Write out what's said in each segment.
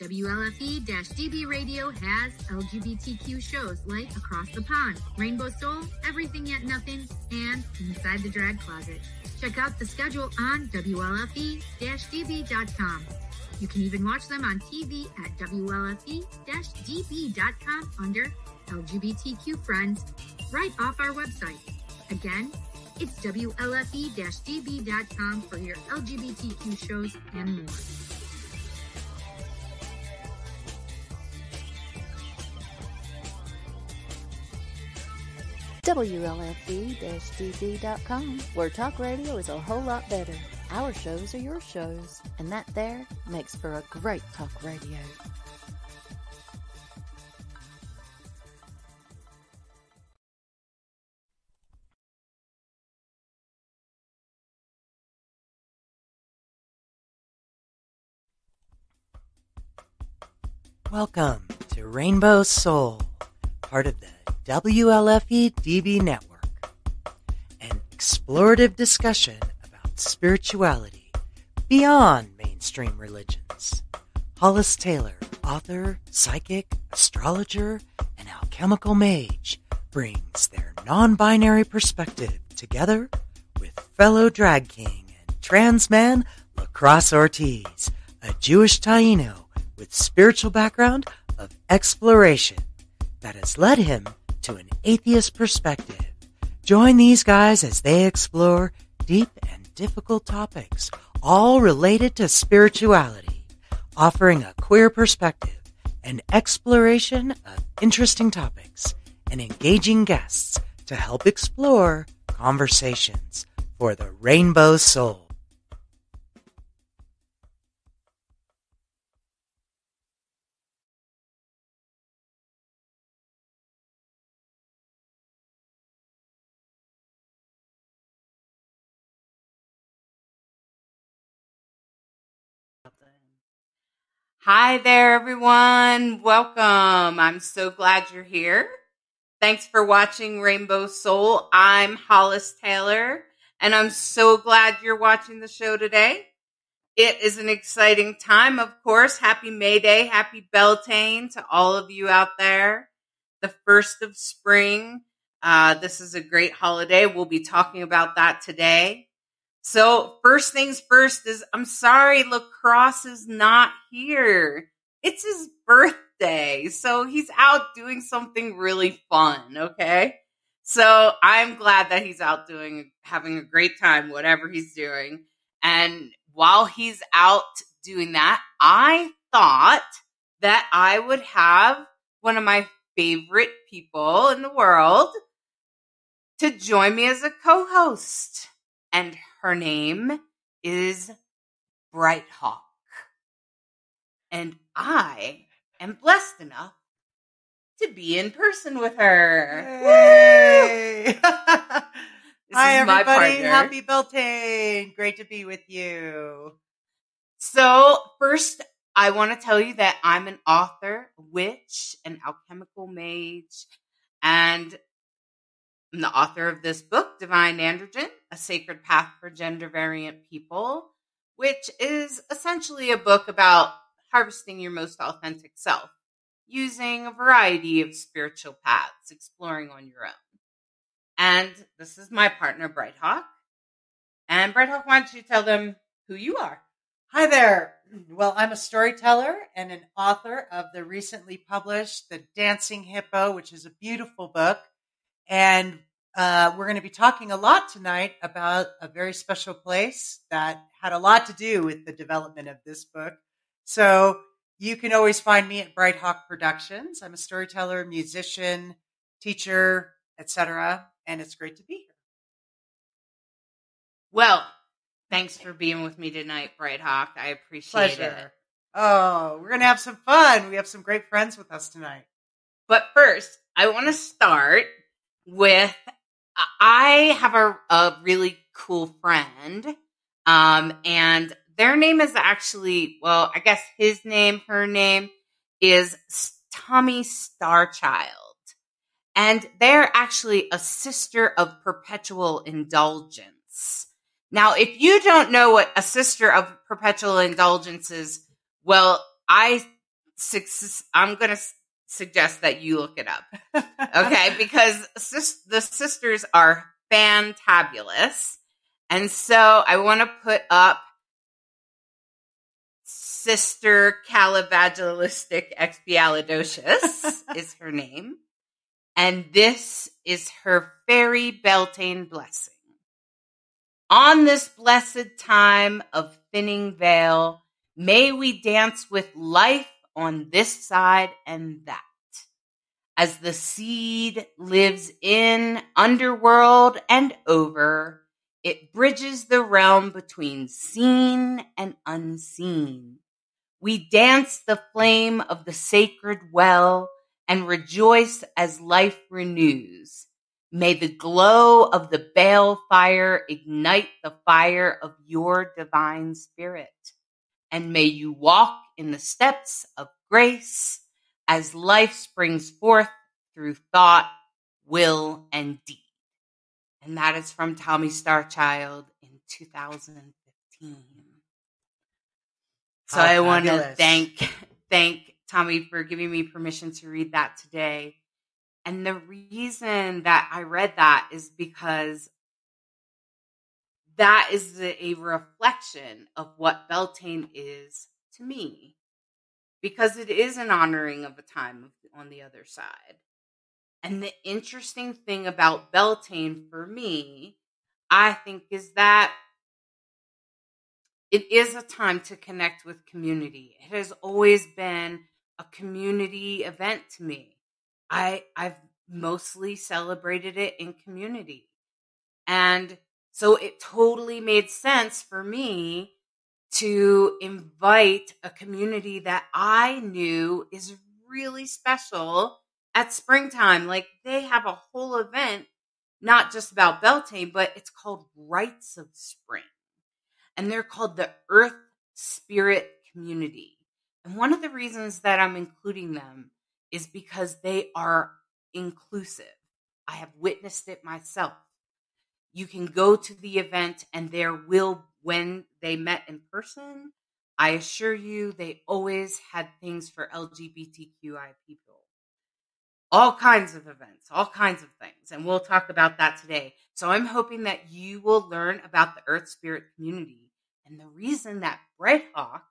WLFE-DB Radio has LGBTQ shows like Across the Pond, Rainbow Soul, Everything Yet Nothing, and Inside the Drag Closet. Check out the schedule on WLFE-DB.com. You can even watch them on TV at WLFE-DB.com under LGBTQ Friends, right off our website. Again, it's WLFE-DB.com for your LGBTQ shows and more. WLFE-DB.com, where talk radio is a whole lot better. Our shows are your shows, and that there makes for a great talk radio. Welcome to Rainbow Soul, part of the WLFE-DB network, an explorative discussion about spirituality beyond mainstream religions. Hollis Taylor, author, psychic, astrologer, and alchemical mage, brings their non-binary perspective together with fellow drag king and trans man Lacrosse Ortiz, a Jewish Taino with spiritual background of exploration that has led him to an atheist perspective. Join these guys as they explore deep and difficult topics, all related to spirituality, offering a queer perspective, an exploration of interesting topics, and engaging guests to help explore conversations for the Rainbow Soul. Hi there, everyone. Welcome. I'm so glad you're here. Thanks for watching Rainbow Soul. I'm Hollis Taylor, and I'm so glad you're watching the show today. It is an exciting time, of course. Happy May Day, happy Beltane to all of you out there. The first of spring. This is a great holiday. We'll be talking about that today. So first things first is, I'm sorry, Lacrosse is not here. It's his birthday, so he's out doing something really fun, okay? So I'm glad that he's out having a great time, whatever he's doing. And while he's out doing that, I thought that I would have one of my favorite people in the world to join me as a co-host. And her name is Bright Hawk. And I am blessed enough to be in person with her. Hey! Hi, everybody. Partner. Happy Beltane. Great to be with you. So, first, I want to tell you that I'm an author, a witch, an alchemical mage, and I'm the author of this book, Divine Androgen, A Sacred Path for Gender Variant People, which is essentially a book about harvesting your most authentic self, using a variety of spiritual paths, exploring on your own. And this is my partner, Bright Hawk. And Bright Hawk, why don't you tell them who you are? Hi there. Well, I'm a storyteller and an author of the recently published The Dancing Hippo, which is a beautiful book. And we're going to be talking a lot tonight about a very special place that had a lot to do with the development of this book. So you can always find me at Bright Hawk Productions. I'm a storyteller, musician, teacher, etc. And it's great to be here. Well, thanks for being with me tonight, Bright Hawk. I appreciate it. Oh, we're going to have some fun. We have some great friends with us tonight. But first, I want to start with, I have a really cool friend, and their name is actually, well, I guess his name, her name is Tommy Starchild. And they're actually a sister of perpetual indulgence. Now, if you don't know what a sister of perpetual indulgence is, well, I I'm going to suggest that you look it up. Okay. Because the sisters are fantabulous. And so I want to put up Sister Calivagalistic Expialidocious is her name. And this is her fairy Beltane blessing. On this blessed time of thinning veil, may we dance with life on this side and that. As the seed lives in underworld and over, it bridges the realm between seen and unseen. We dance the flame of the sacred well and rejoice as life renews. May the glow of the bale fire ignite the fire of your divine spirit. And may you walk in the steps of grace as life springs forth through thought, will, and deed. And that is from Tommy Starchild in 2015. So I want to thank Tommy for giving me permission to read that today. And the reason that I read that is because that is a reflection of what Beltane is to me. Because it is an honoring of a time on the other side. And the interesting thing about Beltane for me, I think, is that it is a time to connect with community. It has always been a community event to me. I've mostly celebrated it in community. And so it totally made sense for me to invite a community that I knew is really special at springtime. Like, they have a whole event, not just about Beltane, but it's called Rites of Spring. And they're called the Earth Spirit Community. And one of the reasons that I'm including them is because they are inclusive. I have witnessed it myself. You can go to the event and when they met in person, I assure you they always had things for LGBTQI people. All kinds of events, all kinds of things. And we'll talk about that today. So I'm hoping that you will learn about the Earth Spirit community. And the reason that Bright Hawk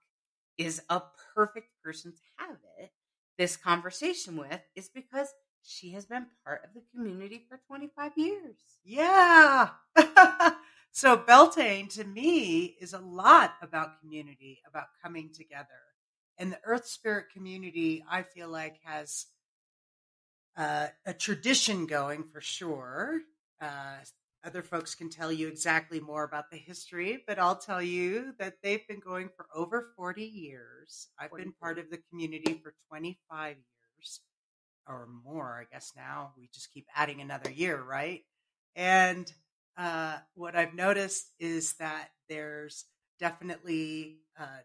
is a perfect person to have this conversation with is because she has been part of the community for 25 years. Yeah. So Beltane, to me, is a lot about community, about coming together. And the Earth Spirit community, I feel like, has a tradition going for sure. Other folks can tell you exactly more about the history, but I'll tell you that they've been going for over 40 years. I've been part of the community for 25 years or more, I guess now. We just keep adding another year, right? And what I've noticed is that there's definitely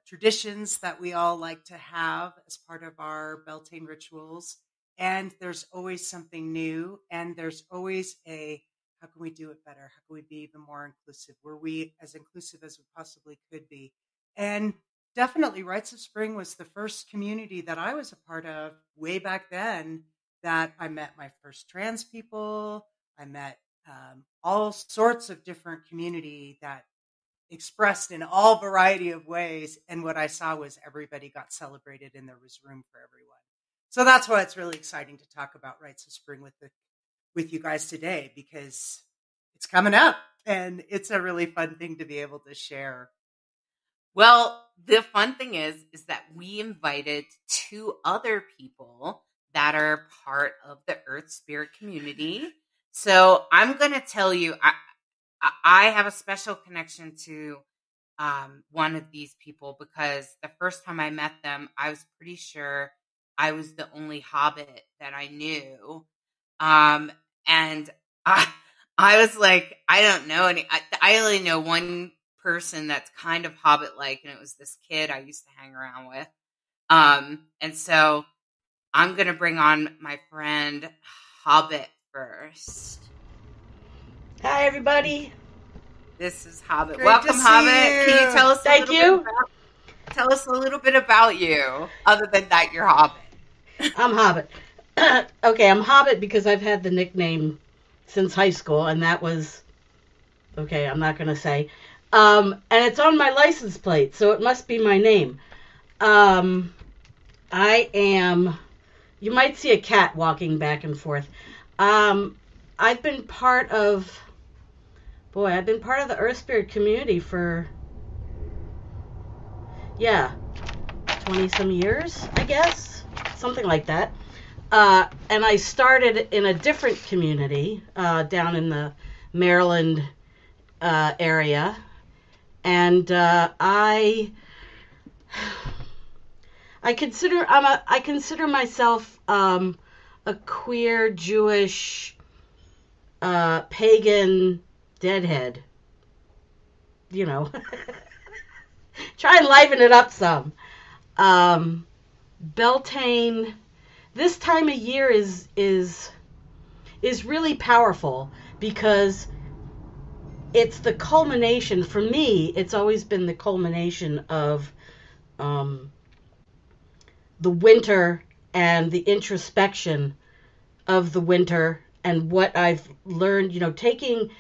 traditions that we all like to have as part of our Beltane rituals. And there's always something new. And there's always how can we do it better? How can we be even more inclusive? Were we as inclusive as we possibly could be? And definitely Rites of Spring was the first community that I was a part of way back then, that I met my first trans people. I met all sorts of different community that expressed in all variety of ways. And what I saw was everybody got celebrated and there was room for everyone. So that's why it's really exciting to talk about Rites of Spring with you guys today, because it's coming up and it's a really fun thing to be able to share. Well, the fun thing is that we invited 2 other people that are part of the Earth Spirit community. So I'm going to tell you, I have a special connection to one of these people, because the first time I met them, I was pretty sure I was the only Hobbit that I knew. And I was like, I don't know any. I only know one person that's kind of Hobbit-like, and it was this kid I used to hang around with. And so I'm going to bring on my friend Hobbit first. Hi, everybody. This is Hobbit. Great Welcome, Hobbit. you. Can you tell us Thank a little you. bit about Tell us a little bit about you, other than that you're Hobbit. I'm Hobbit. Okay, I'm Hobbit because I've had the nickname since high school, and that was, okay, I'm not going to say. And it's on my license plate, so it must be my name. I am, you might see a cat walking back and forth. I've been part of the Earth Spirit community for, 20 some years, I guess, something like that. And I started in a different community down in the Maryland area, and I consider myself a queer Jewish pagan deadhead. You know, try and liven it up some. Beltane, this time of year is really powerful because it's the culmination. For me, it's always been the culmination of the winter and the introspection of the winter and what I've learned, taking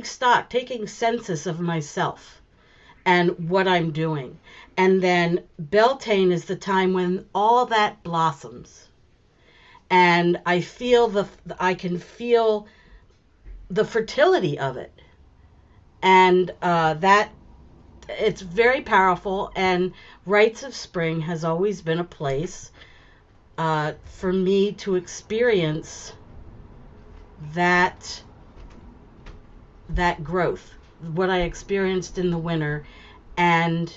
stock, taking census of myself and what I'm doing. And then Beltane is the time when all that blossoms. And I can feel the fertility of it. And that it's very powerful, and Rites of Spring has always been a place for me to experience that growth, what I experienced in the winter, and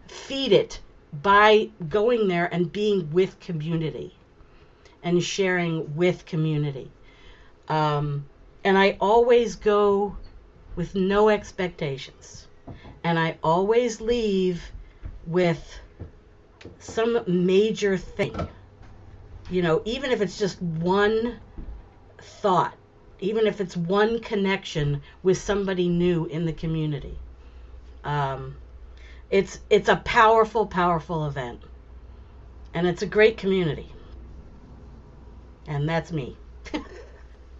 feed it by going there and being with community and sharing with community. And I always go with no expectations. And I always leave with some major thing. Even if it's just one thought, even if it's one connection with somebody new in the community. It's a powerful, powerful event. And it's a great community. And that's me.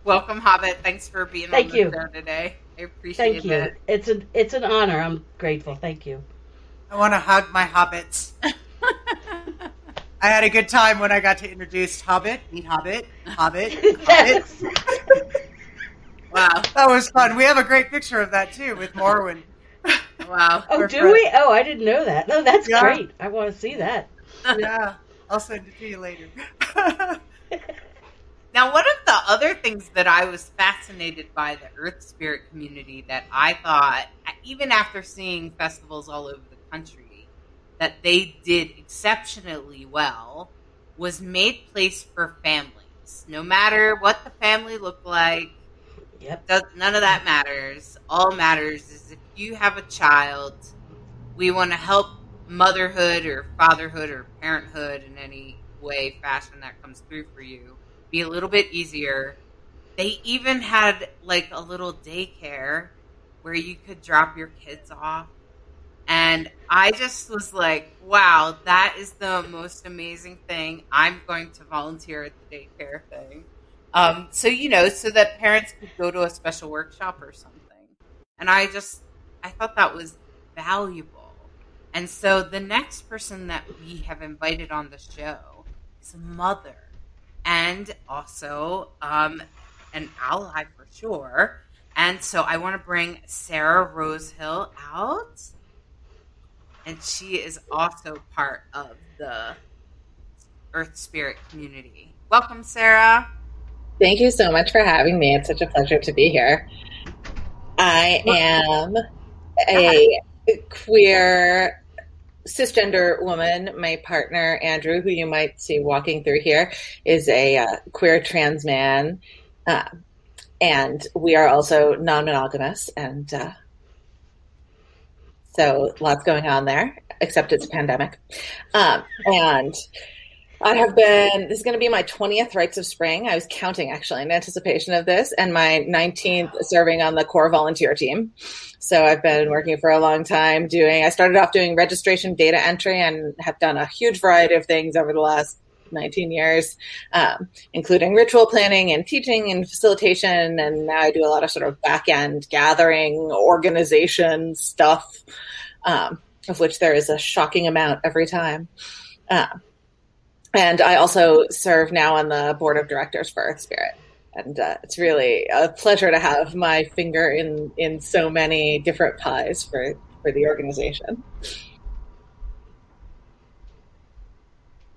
Welcome, Hobbit. Thanks for being on the show today. I appreciate it. Thank you. It's an honor. I'm grateful. Thank you. I want to hug my hobbits. I had a good time when I got to introduce Hobbit, meet Hobbit, Hobbit. Yes. Wow. That was fun. We have a great picture of that, too, with Morwen. Wow. Oh, do we? Oh, I didn't know that. No, that's great. I want to see that. Yeah. I'll send it to you later. Now, one of the other things that I was fascinated by the Earth Spirit community that I thought, even after seeing festivals all over the country, that they did exceptionally well was made place for families. No matter what the family looked like, none of that matters. All matters is if you have a child, we want to help motherhood or fatherhood or parenthood in any way, fashion that comes through for you be a little bit easier. They even had like a little daycare where you could drop your kids off. And I just was like, wow, that is the most amazing thing. I'm going to volunteer at the daycare thing. So that parents could go to a special workshop or something. And I thought that was valuable. And so the next person that we have invited on the show is a mother. And also an ally for sure. And so I want to bring Sarah Rosehill out. And she is also part of the Earth Spirit community. Welcome, Sarah. Thank you so much for having me. It's such a pleasure to be here. I am a queer cisgender woman. My partner, Andrew, who you might see walking through here, is a queer trans man. And we are also non-monogamous. And so lots going on there, except it's a pandemic. And This is going to be my 20th Rites of Spring. I was counting actually in anticipation of this, and my 19th serving on the core volunteer team. So I've been working for a long time I started off doing registration data entry and have done a huge variety of things over the last 19 years, including ritual planning and teaching and facilitation. And now I do a lot of sort of back end gathering, organization stuff, of which there is a shocking amount every time. And I also serve now on the board of directors for Earth Spirit. And it's really a pleasure to have my finger in so many different pies for the organization.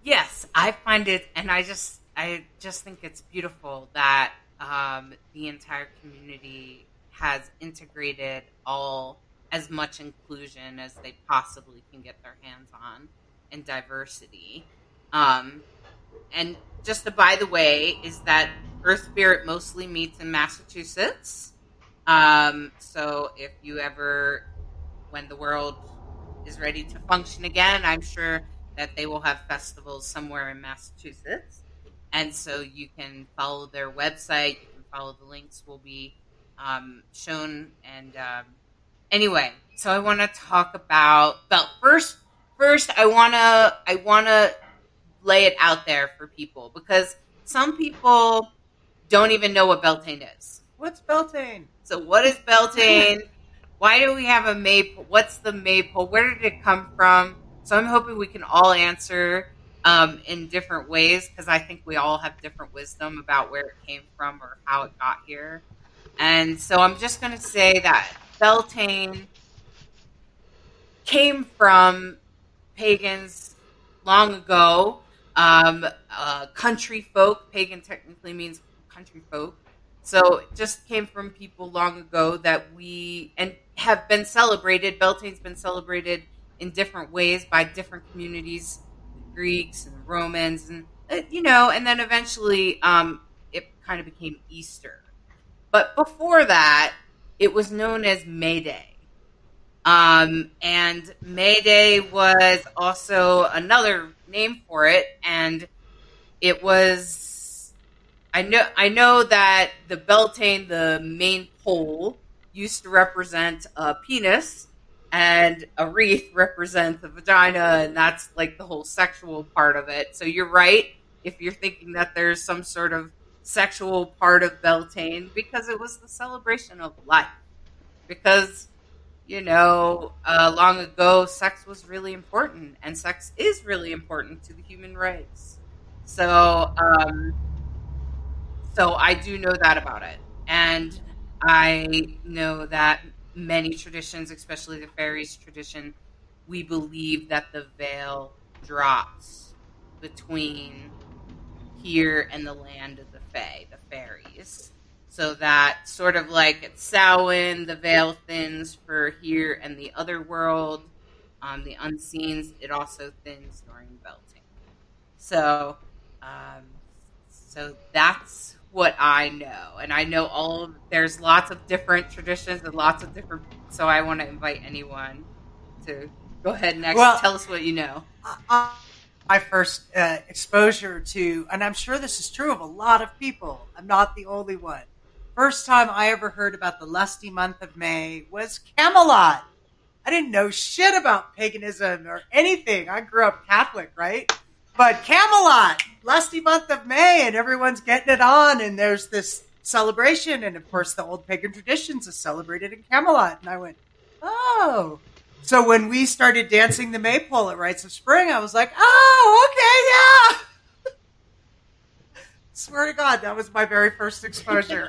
Yes, I find it, and I just think it's beautiful that the entire community has integrated as much inclusion as they possibly can get their hands on, and diversity. And just by the way, is that Earth Spirit mostly meets in Massachusetts. So if you ever, when the world is ready to function again, I'm sure that they will have festivals somewhere in Massachusetts. And so you can follow their website, you can follow the links will be shown. And anyway, so I want to talk about first I want to lay it out there for people, because some people don't even know what Beltane is. What's Beltane? So what is Beltane? Why do we have a maypole? What's the maypole? Where did it come from? So I'm hoping we can all answer in different ways, because I think we all have different wisdom about where it came from or how it got here. And so I'm just going to say that Beltane came from pagans long ago, country folk. Pagan technically means country folk. So it just came from people long ago that have been celebrated. Beltane's been celebrated in different ways by different communities, the Greeks and the Romans, and and then eventually it kind of became Easter. But before that, it was known as May Day. And May Day was also another name for it, and it was, I know that the Beltane, the main pole, used to represent a penis, and a wreath represents a vagina, and that's like the whole sexual part of it. So you're right if you're thinking that there's some sort of sexual part of Beltane, because it was the celebration of life. Because long ago, sex was really important, and sex is really important to the human race. So I do know that about it. And I know that many traditions, especially the fairies tradition, we believe that the veil drops between here and the land of the fae, the fairies. So that sort of like at Samhain, the veil thins for here and the other world, the unseens. It also thins during Beltane. So that's what I know, and I know there's lots of different traditions and lots of different. So I want to invite anyone to go ahead next. Tell us what you know. My first exposure to, and I'm sure this is true of a lot of people. I'm not the only one. First time I ever heard about the lusty month of May was Camelot. I didn't know shit about paganism or anything. I grew up Catholic, right? But Camelot, lusty month of May, and everyone's getting it on, and there's this celebration, and of course the old pagan traditions is celebrated in Camelot. And I went, oh. So when we started dancing the maypole at Rites of Spring, I was like, oh, okay, yeah. Swear to God, that was my very first exposure.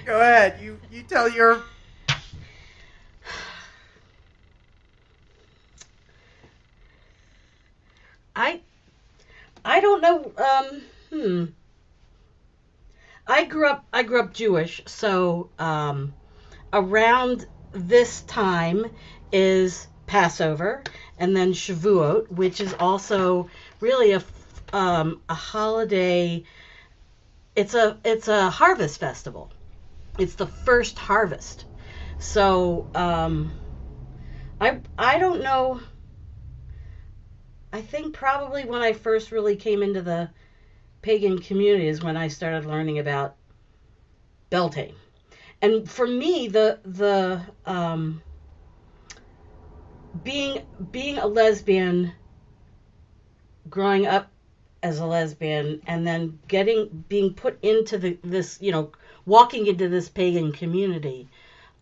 Go ahead. You tell your... I don't know. I grew up Jewish, so around this time is Passover, and then Shavuot, which is also really a holiday. It's a harvest festival. It's the first harvest. So I don't know. I think probably when I first really came into the pagan community is when I started learning about Beltane. And for me, the being a lesbian, growing up as a lesbian, and then being put into this, walking into this pagan community,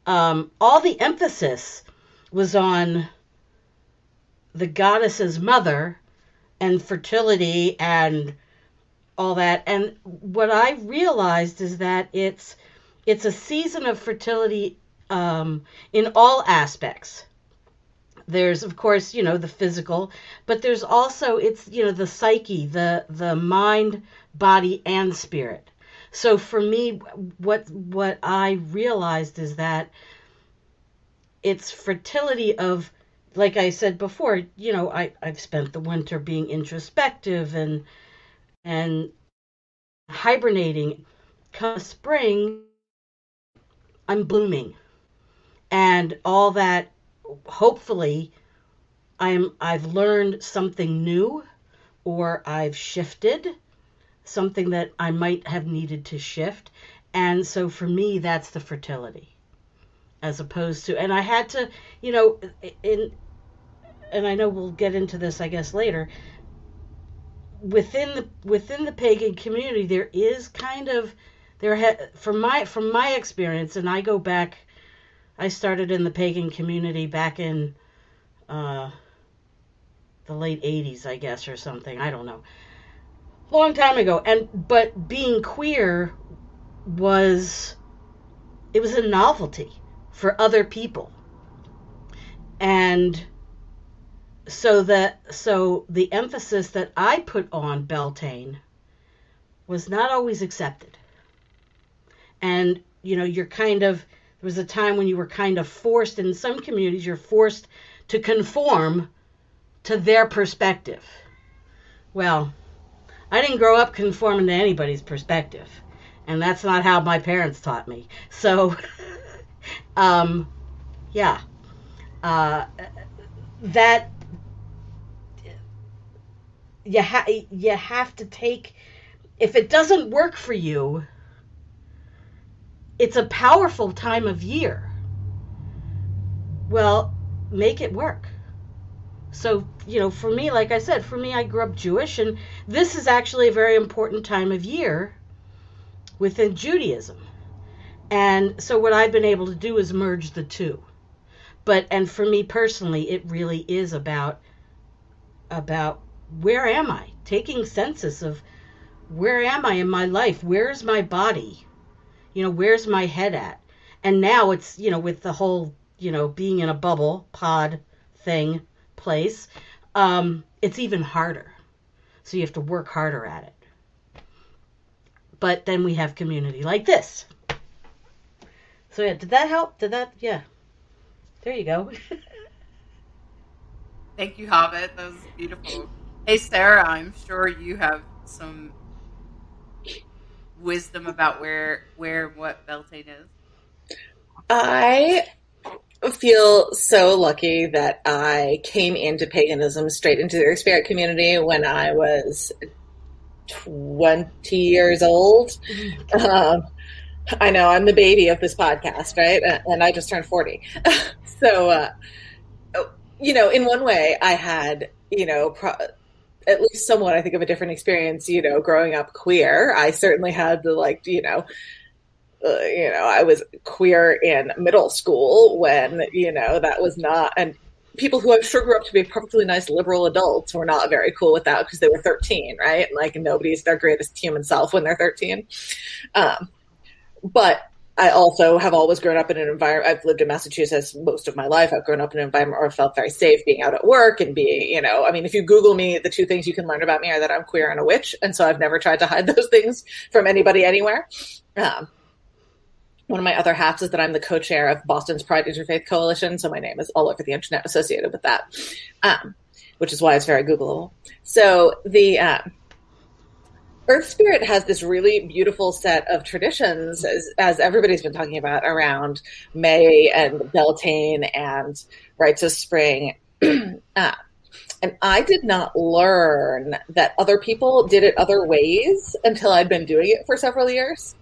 all the emphasis was on the goddess's mother and fertility and all that. And what I realized is that it's a season of fertility in all aspects. There's, of course, the physical, but there's also, it's, the psyche, the mind, body, and spirit. So for me, what I realized is that it's fertility of, like I said before, I've spent the winter being introspective and hibernating. Come spring, I'm blooming. And all that, hopefully, I've learned something new, or I've shifted something that I might have needed to shift. And so for me, that's the fertility. As opposed to, and I had to, and I know we'll get into this, I guess, later. Within the pagan community, there is kind of from my experience, and I go back. I started in the pagan community back in the late 80s, I guess, or something. I don't know. Long time ago. But being queer was a novelty for other people. And so the emphasis that I put on Beltane was not always accepted. And, there was a time when you were kind of forced, in some communities, you're forced to conform to their perspective. Well, I didn't grow up conforming to anybody's perspective. And that's not how my parents taught me. So, yeah. That you have to take, if it doesn't work for you, it's a powerful time of year. Well, make it work. So, for me, like I said, I grew up Jewish, and this is actually a very important time of year within Judaism. And so what I've been able to do is merge the two. And for me personally, it really is about where am I? Taking census of where am I in my life? Where's my body? Where's my head at? And now it's, with the whole, being in a bubble, pod thing, place, it's even harder. So you have to work harder at it. But then we have community like this. So yeah, did that help? Yeah. There you go. Thank you, Hobbit. That was beautiful. Hey, Sarah, I'm sure you have some wisdom about where what Beltane is. I feel so lucky that I came into paganism straight into the spirit community when I was 20 years old. I know I'm the baby of this podcast, right? And I just turned 40. So, in one way I had, at least somewhat, I think, of a different experience, growing up queer. I certainly had the, I was queer in middle school when, that was not, and people who I'm sure grew up to be perfectly nice liberal adults were not very cool with that because they were 13, right? Nobody's their greatest human self when they're 13. But I also have always grown up in an environment. I've lived in Massachusetts most of my life. I've grown up in an environment where I felt very safe being out at work and being, if you Google me, the two things you can learn about me are that I'm queer and a witch. And so I've never tried to hide those things from anybody anywhere. One of my other hats is that I'm the co-chair of Boston's Pride Interfaith Coalition. So my name is all over the internet associated with that, which is why it's very Googleable. So the Earth Spirit has this really beautiful set of traditions, as everybody's been talking about, around May and Beltane and rites of spring. And And I did not learn that other people did it other ways until I'd been doing it for several years.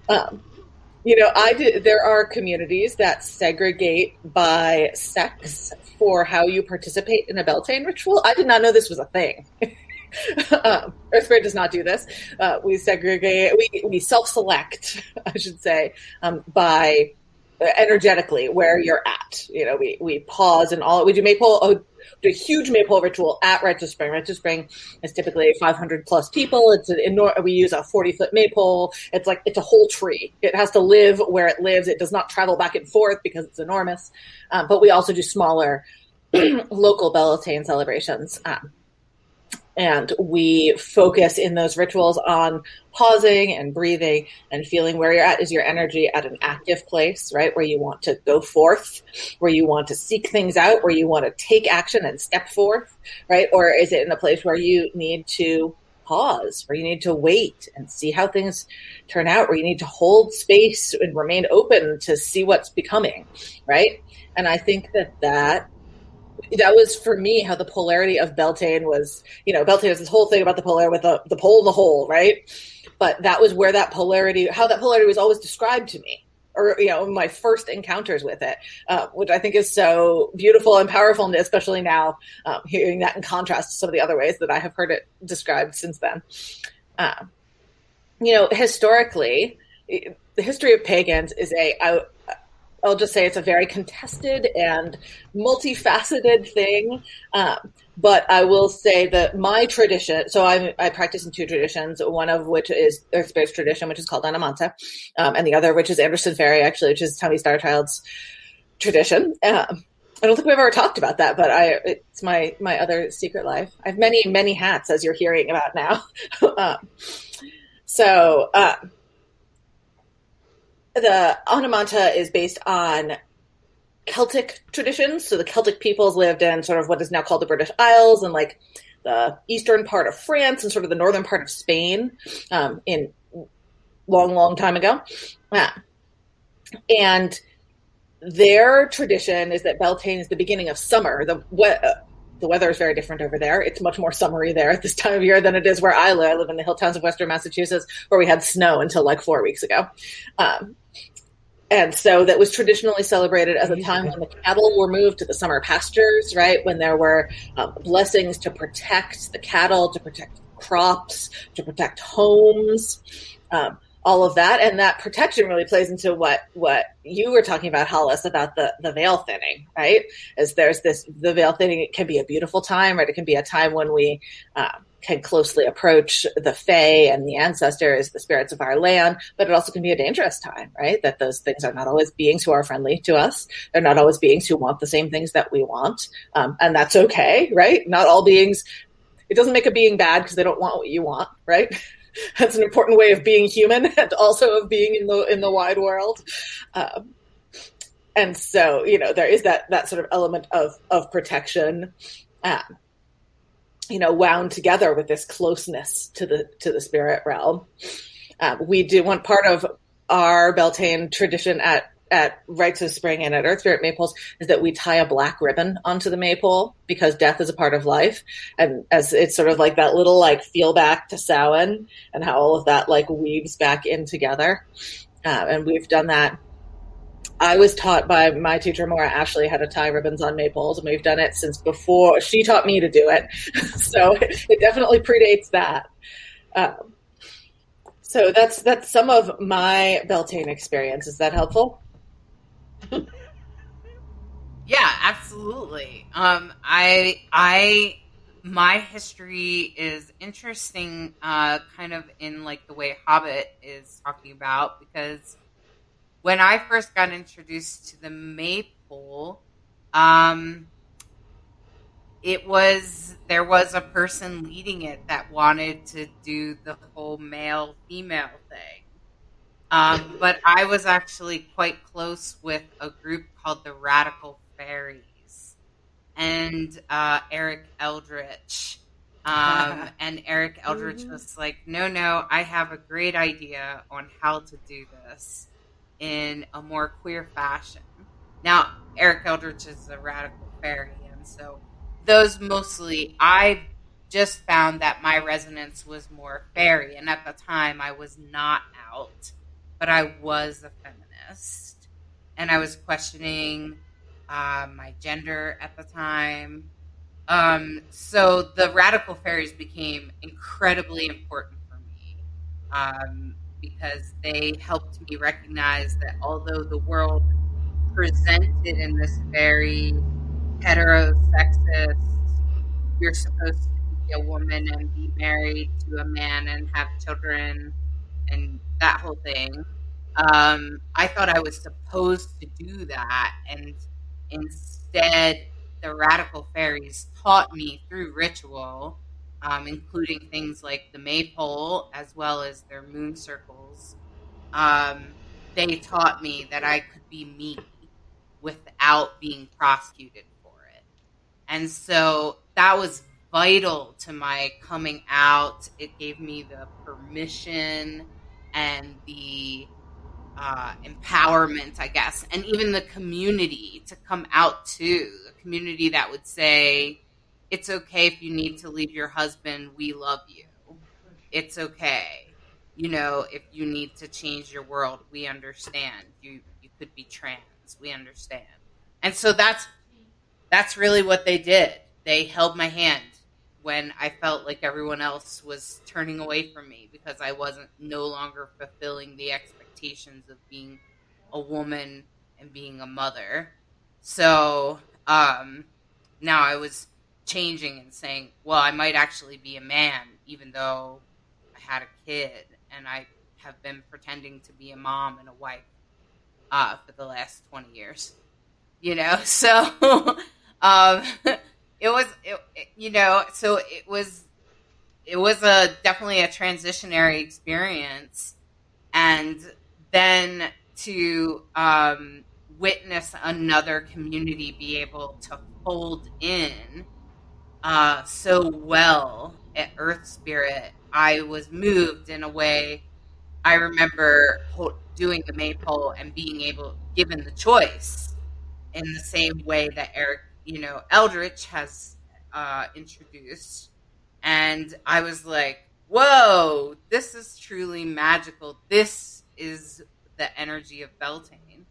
There are communities that segregate by sex for how you participate in a Beltane ritual. I did not know this was a thing. Earth Spirit does not do this. We segregate, we self-select, I should say, by energetically where you're at. We pause and we do maypole. Do a huge maypole ritual at Rites of Spring. Rites of Spring is typically 500 plus people. We use a 40-foot maypole. It's a whole tree. It has to live where it lives. It does not travel back and forth because it's enormous. But we also do smaller local Beltane celebrations. And we focus in those rituals on pausing and breathing and feeling where you're at. Is your energy at an active place, right? Where you want to go forth, where you want to seek things out, where you want to take action and step forth, right? Or is it in a place where you need to pause, where you need to wait and see how things turn out, where you need to hold space and remain open to see what's becoming, right? And I think that was for me how the polarity of Beltane was. Beltane is this whole thing about the polar with the pole and the hole, right? But that was where how that polarity was always described to me, or my first encounters with it, which I think is so beautiful and powerful, and especially now hearing that in contrast to some of the other ways that I have heard it described since then. Historically, the history of pagans is I'll just say it's a very contested and multifaceted thing. But I will say that my tradition, so I practice in two traditions, one of which is Earth Spirit's tradition, which is called Anamanta, and the other, which is Anderson Ferry, actually, which is Tony Starchild's tradition. I don't think we've ever talked about that, but it's my other secret life. I have many, many hats, as you're hearing about now. The Anamanta is based on Celtic traditions. So the Celtic peoples lived in sort of what is now called the British Isles and the eastern part of France and sort of the northern part of Spain in long, long time ago. And their tradition is that Beltane is the beginning of summer. The weather is very different over there. It's much more summery there at this time of year than it is where I live. I live in the hill towns of western Massachusetts, where we had snow until 4 weeks ago. And so that was traditionally celebrated as a time when the cattle were moved to the summer pastures, right? When there were blessings to protect the cattle, to protect crops, to protect homes, all of that. And that protection really plays into what you were talking about, Hollis, about the veil thinning, right? As the veil thinning, it can be a beautiful time, right? It can be a time when we can closely approach the Fae and the ancestors, the spirits of our land, but it also can be a dangerous time, right? That those things are not always beings who are friendly to us. They're not always beings who want the same things that we want. And that's okay, right? Not all beings, it doesn't make a being bad because they don't want what you want, right? That's an important way of being human and also of being in the wide world. And so, there is that sort of element of protection, wound together with this closeness to the spirit realm. We do one part of our Beltane tradition at Rites of Spring and at Earth Spirit Maypoles is that we tie a black ribbon onto the maypole because death is a part of life. And as it's sort of like that little feel back to Samhain and how all of that weaves back in together. And we've done that. I was taught by my teacher, Maura Ashley, how to tie ribbons on maypoles, and we've done it since before she taught me to do it. So it definitely predates that. So that's some of my Beltane experience. Is that helpful? Yeah, absolutely. My history is interesting, kind of in the way Hobbit is talking about, because when I first got introduced to the maypole, there was a person leading it that wanted to do the whole male-female thing. But I was actually quite close with a group called the Radical Fairies and Eric Eldritch. And Eric Eldritch was like, no, I have a great idea on how to do this in a more queer fashion. Now, Eric Eldritch is a radical fairy, and so those mostly, I just found that my resonance was more fairy. And at the time, I was not out, but I was a feminist. And I was questioning my gender at the time. So the radical fairies became incredibly important for me because they helped me recognize that although the world presented in this very heterosexist, you're supposed to be a woman and be married to a man and have children and that whole thing. I thought I was supposed to do that, and instead, the radical fairies taught me through ritual, including things like the maypole as well as their moon circles. They taught me that I could be me without being prosecuted for it. And so that was vital to my coming out. It gave me the permission and the empowerment, I guess, and even the community to come out to, a community that would say, it's okay if you need to leave your husband, we love you. It's okay. You know, if you need to change your world, we understand. You could be trans, we understand. And so that's really what they did. They held my hand when I felt like everyone else was turning away from me because I wasn't no longer fulfilling the expectations of being a woman and being a mother. So now I was changing and saying, well, I might actually be a man, even though I had a kid, and I have been pretending to be a mom and a wife for the last 20 years. You know, so it was definitely a transitionary experience. And then to witness another community be able to fold in so well at Earth Spirit, I was moved in a way. I remember doing the maypole and being given the choice in the same way that Eric, Eldritch has introduced. And I was like, whoa, this is truly magical. This is the energy of Beltane.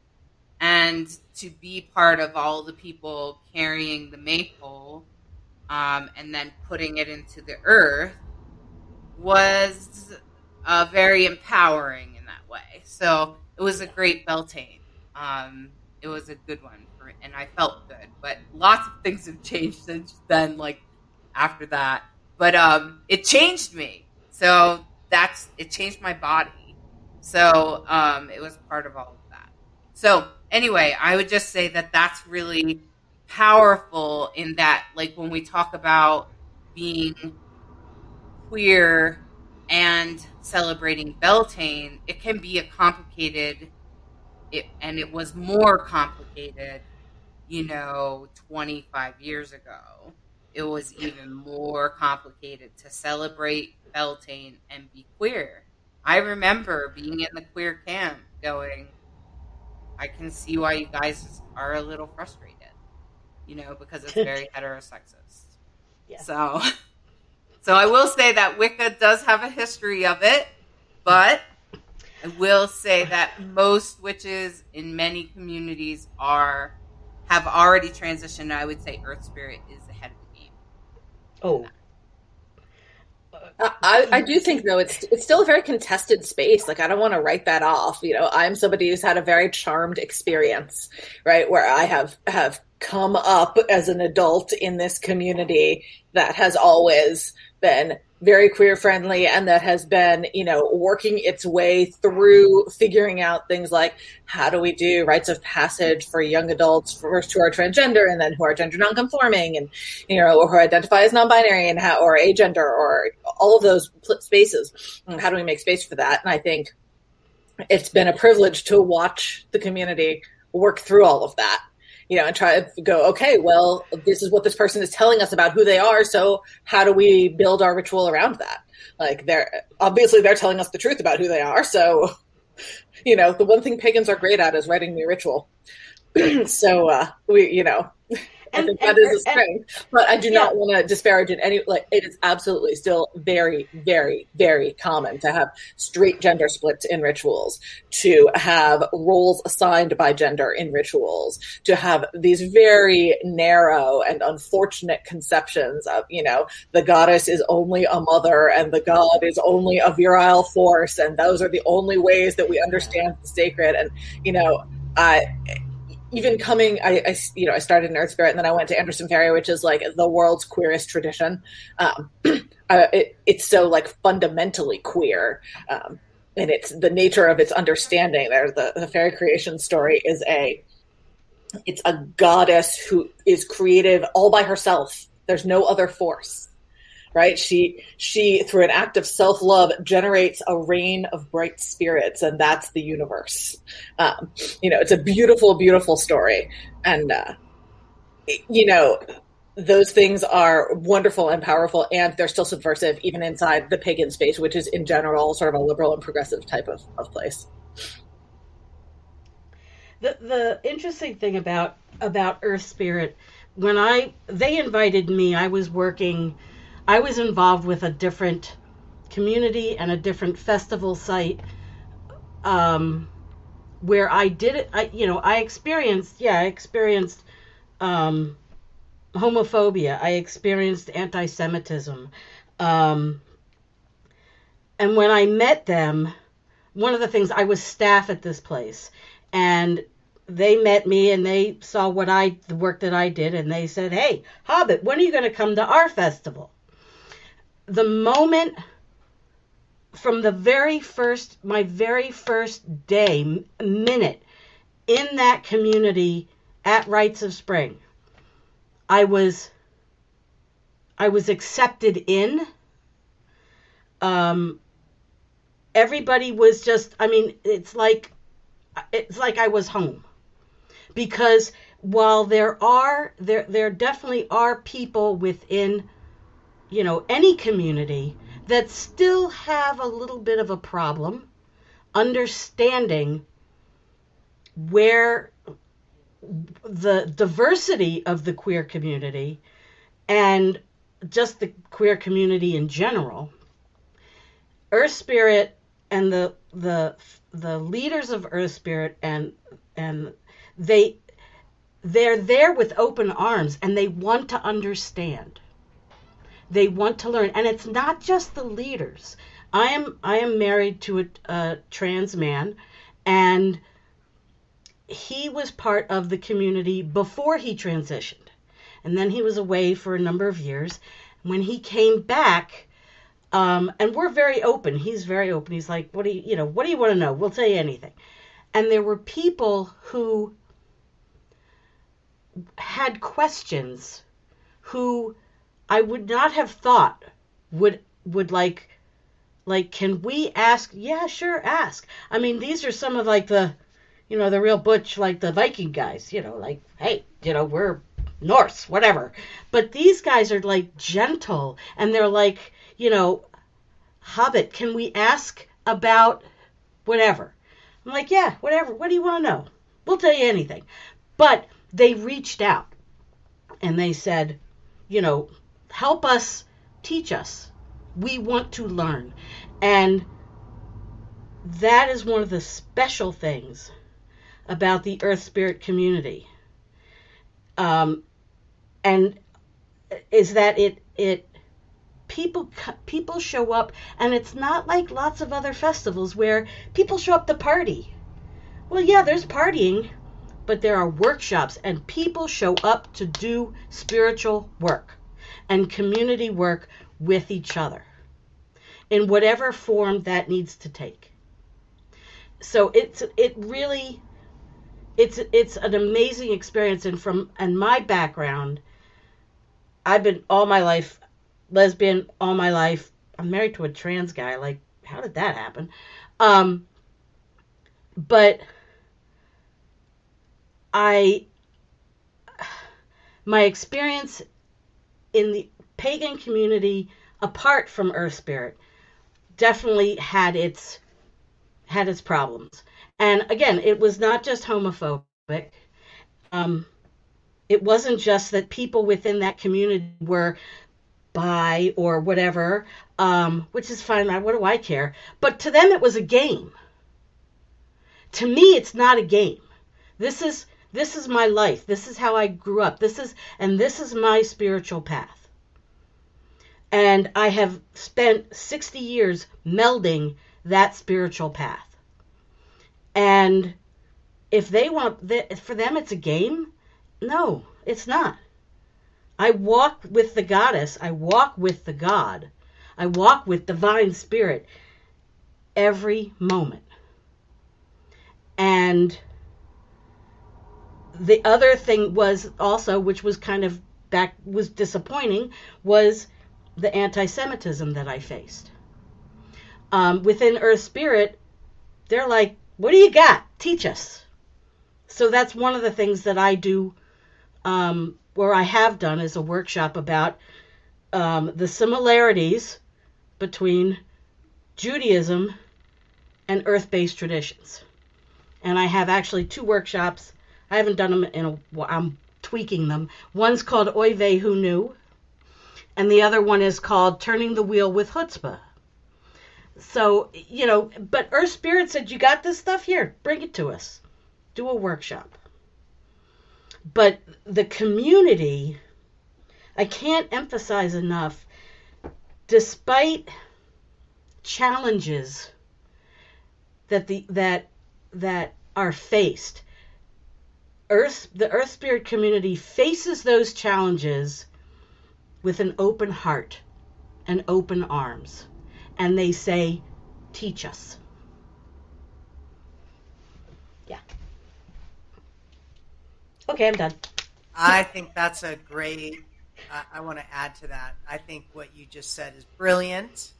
And to be part of all the people carrying the maypole and then putting it into the earth was very empowering in that way. So it was a great Beltane. It was a good one, and I felt good. But lots of things have changed since then, like after that. But it changed me. So it changed my body. So it was part of all of that. So anyway, I would just say that that's really powerful in that, like when we talk about being queer and celebrating Beltane, it can be a complicated, and it was more complicated, 25 years ago. It was even more complicated to celebrate Beltane and be queer. I remember being in the queer camp going, I can see why you guys are a little frustrated, because it's very heterosexist. Yeah. So I will say that Wicca does have a history of it, but I will say that most witches in many communities have already transitioned. I would say Earth Spirit is ahead of the game. Oh. I do think, though, it's still a very contested space. Like, I don't want to write that off. I'm somebody who's had a very charmed experience, right, where I have come up as an adult in this community that has always been very queer friendly and that has been, working its way through figuring out things like how do we do rites of passage for young adults first who are transgender and then who are gender nonconforming and, or who identify as non-binary and or agender or all of those spaces. And how do we make space for that? And I think it's been a privilege to watch the community work through all of that. And try to go, okay, well, this is what this person is telling us about who they are. So how do we build our ritual around that? Like they're telling us the truth about who they are. So, the one thing pagans are great at is writing new ritual. So we. I think that is a strength, but I do not want to disparage it. It is absolutely still very, very, very common to have straight gender splits in rituals, to have roles assigned by gender in rituals, to have these very narrow and unfortunate conceptions of, the goddess is only a mother and the god is only a virile force, and those are the only ways that we understand the sacred. And even coming, I started in Earth Spirit, and then I went to Anderson Ferry, which is like the world's queerest tradition. It's so like fundamentally queer, and it's the nature of its understanding. There, the fairy creation story is it's a goddess who is creative all by herself. There's no other force. Right? She, through an act of self-love, generates a rain of bright spirits, and that's the universe. It's a beautiful, beautiful story. And, those things are wonderful and powerful, and they're still subversive, even inside the pagan space, which is in general sort of a liberal and progressive type of place. The interesting thing about Earth Spirit, when they invited me, I was involved with a different community and a different festival site, where I did it. I experienced homophobia. I experienced anti-Semitism. And when I met them, one of the things, I was staff at this place, and they met me and they saw the work that I did, and they said, "Hey, Hobbit, when are you going to come to our festival?" The moment, from my very first minute in that community at Rites of Spring, I was accepted in. Everybody was just, it's like I was home, because while there definitely are people within any community that still have a little bit of a problem understanding where the diversity of the queer community and just the queer community in general, Earth Spirit and the leaders of Earth Spirit and they're there with open arms, and they want to understand. They want to learn, and it's not just the leaders. I am married to a trans man, and he was part of the community before he transitioned, and then he was away for a number of years. When he came back, and we're very open. He's very open. He's like, what do you want to know? We'll tell you anything. And there were people who had questions, who I would not have thought would like, can we ask? Yeah, sure, ask. These are some of like the real butch, like the Viking guys, like, hey, we're Norse, whatever. But these guys are like gentle, and they're like, Hobbit, can we ask about whatever? I'm like, yeah, whatever. What do you want to know? We'll tell you anything. But they reached out and they said, help us, teach us. We want to learn. And that is one of the special things about the Earth Spirit community. And is that people show up, and it's not like lots of other festivals where people show up to party. Well, yeah, there's partying, but there are workshops, and people show up to do spiritual work and community work with each other in whatever form that needs to take. So it's an amazing experience. And my background, I've been all my life lesbian, all my life. I'm married to a trans guy. Like, how did that happen? But my experience in the pagan community, apart from Earth Spirit, definitely had its problems. And again, it was not just homophobic. It wasn't just that people within that community were bi or whatever, which is fine. What do I care? But to them, it was a game. To me, it's not a game. This is my life. This is how I grew up. This is my spiritual path. And I have spent 60 years melding that spiritual path. And if they want, for them it's a game, no, it's not. I walk with the goddess. I walk with the God. I walk with divine spirit every moment. And the other thing was also, which was kind of was disappointing, was the anti-Semitism that I faced. Within Earth Spirit, they're like, what do you got? Teach us. So that's one of the things that I do, where I have done, is a workshop about the similarities between Judaism and earth-based traditions. And I have actually 2 workshops. I haven't done them in a while. I'm tweaking them. One's called Oy Vey, Who Knew? And the other one is called Turning the Wheel with Chutzpah. So, but Earth Spirit said, you got this stuff? Here, bring it to us. Do a workshop. But the community, I can't emphasize enough, despite challenges that are faced, the Earth Spirit community faces those challenges with an open heart and open arms. And they say, teach us. Yeah. Okay, I'm done. I think that's a great, I want to add to that. I think what you just said is brilliant.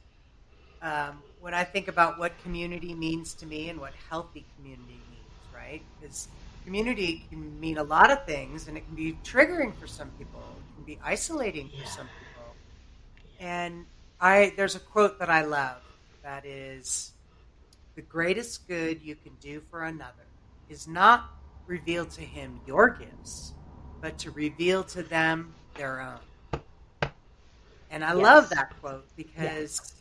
When I think about what community means to me and what healthy community means, right? Because community can mean a lot of things, and it can be triggering for some people. It can be isolating for some people. And there's a quote that I love that is, the greatest good you can do for another is not reveal to him your gifts, but to reveal to them their own. And I love that quote because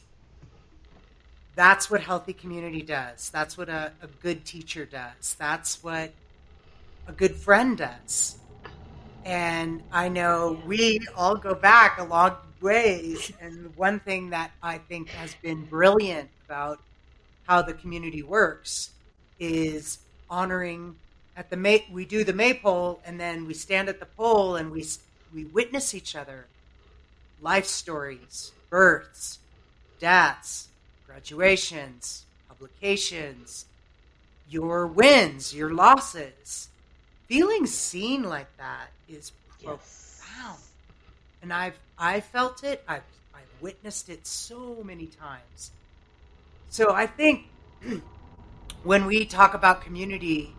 that's what healthy community does. That's what a good teacher does. That's what a good friend does. And I know we all go back a long ways. And one thing that I think has been brilliant about how the community works is honoring at we do the maypole, and then we stand at the pole and we witness each other, life stories, births, deaths, graduations, publications, your wins, your losses. Feeling seen like that is profound. And I felt it. I've witnessed it so many times. So I think when we talk about community,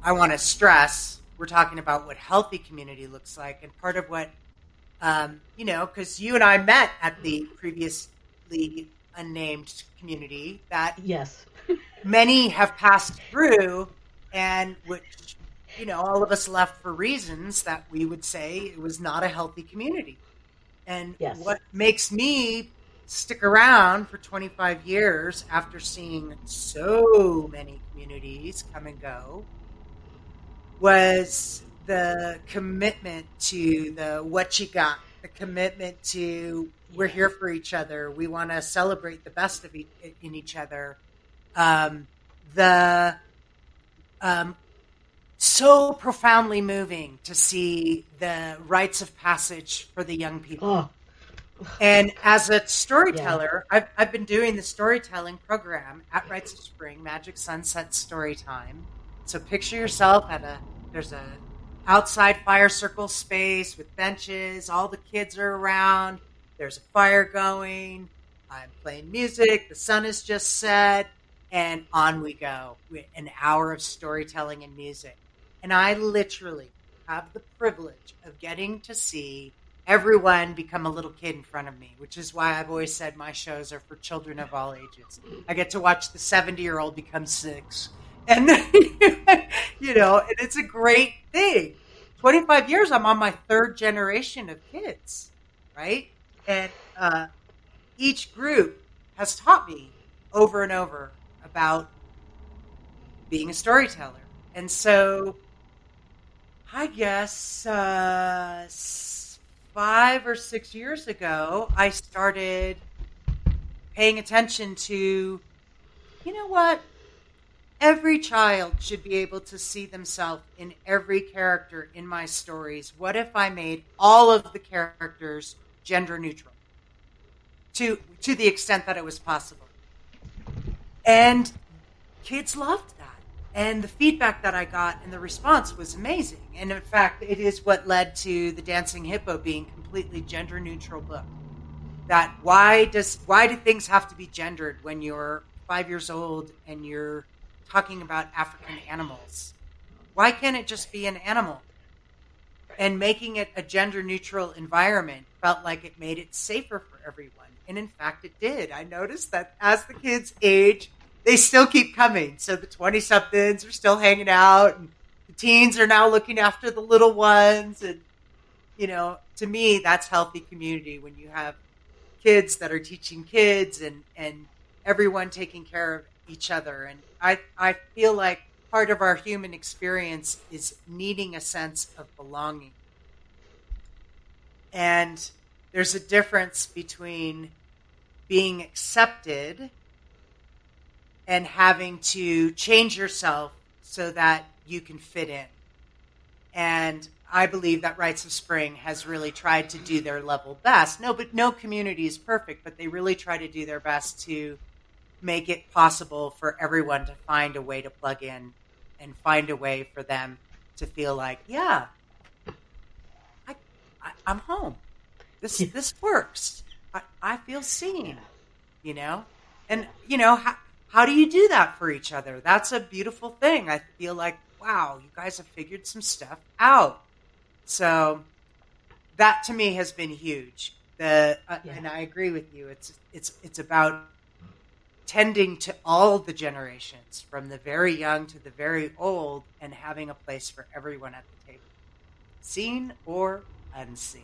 I want to stress we're talking about what healthy community looks like. And part of what, because you and I met at the previously unnamed community that many have passed through, and which, all of us left for reasons that we would say it was not a healthy community. And what makes me stick around for 25 years after seeing so many communities come and go was the commitment to the what you got, the commitment to we're here for each other. We want to celebrate the best of in each other. So profoundly moving to see the rites of passage for the young people. And as a storyteller, I've been doing the storytelling program at Rites of Spring, Magic Sunset Storytime. So picture yourself there's a outside fire circle space with benches. All the kids are around. There's a fire going. I'm playing music. The sun has just set. And on we go. An hour of storytelling and music. And I literally have the privilege of getting to see everyone become a little kid in front of me, which is why I've always said my shows are for children of all ages. I get to watch the 70-year-old become 6. And, and it's a great thing. 25 years, I'm on my third generation of kids, right? And each group has taught me over and over about being a storyteller. And so I guess 5 or 6 years ago, I started paying attention to, you know what? Every child should be able to see themselves in every character in my stories. What if I made all of the characters gender neutral to the extent that it was possible? And kids loved that. And the feedback that I got and the response was amazing. And in fact, it is what led to the Dancing Hippo being completely gender neutral book. That why do things have to be gendered when you're 5 years old and you're talking about African animals? Why can't it just be an animal? And making it a gender neutral environment felt like it made it safer for everyone. And in fact, it did. I noticed that as the kids age, they still keep coming. So the 20-somethings are still hanging out, and the teens are now looking after the little ones. And, you know, to me, that's healthy community when you have kids that are teaching kids and everyone taking care of each other. And I feel like part of our human experience is needing a sense of belonging. And there's a difference between being accepted and having to change yourself so that you can fit in. And I believe that Rites of Spring has really tried to do their level best. No community is perfect, but they really try to do their best to make it possible for everyone to find a way to plug in and find a way for them to feel like, yeah, I'm home. This works. I feel seen, you know? And, you know, how do you do that for each other? That's a beautiful thing. I feel like, wow, you guys have figured some stuff out. So that to me has been huge. And I agree with you. It's about tending to all the generations, from the very young to the very old, and having a place for everyone at the table, seen or unseen.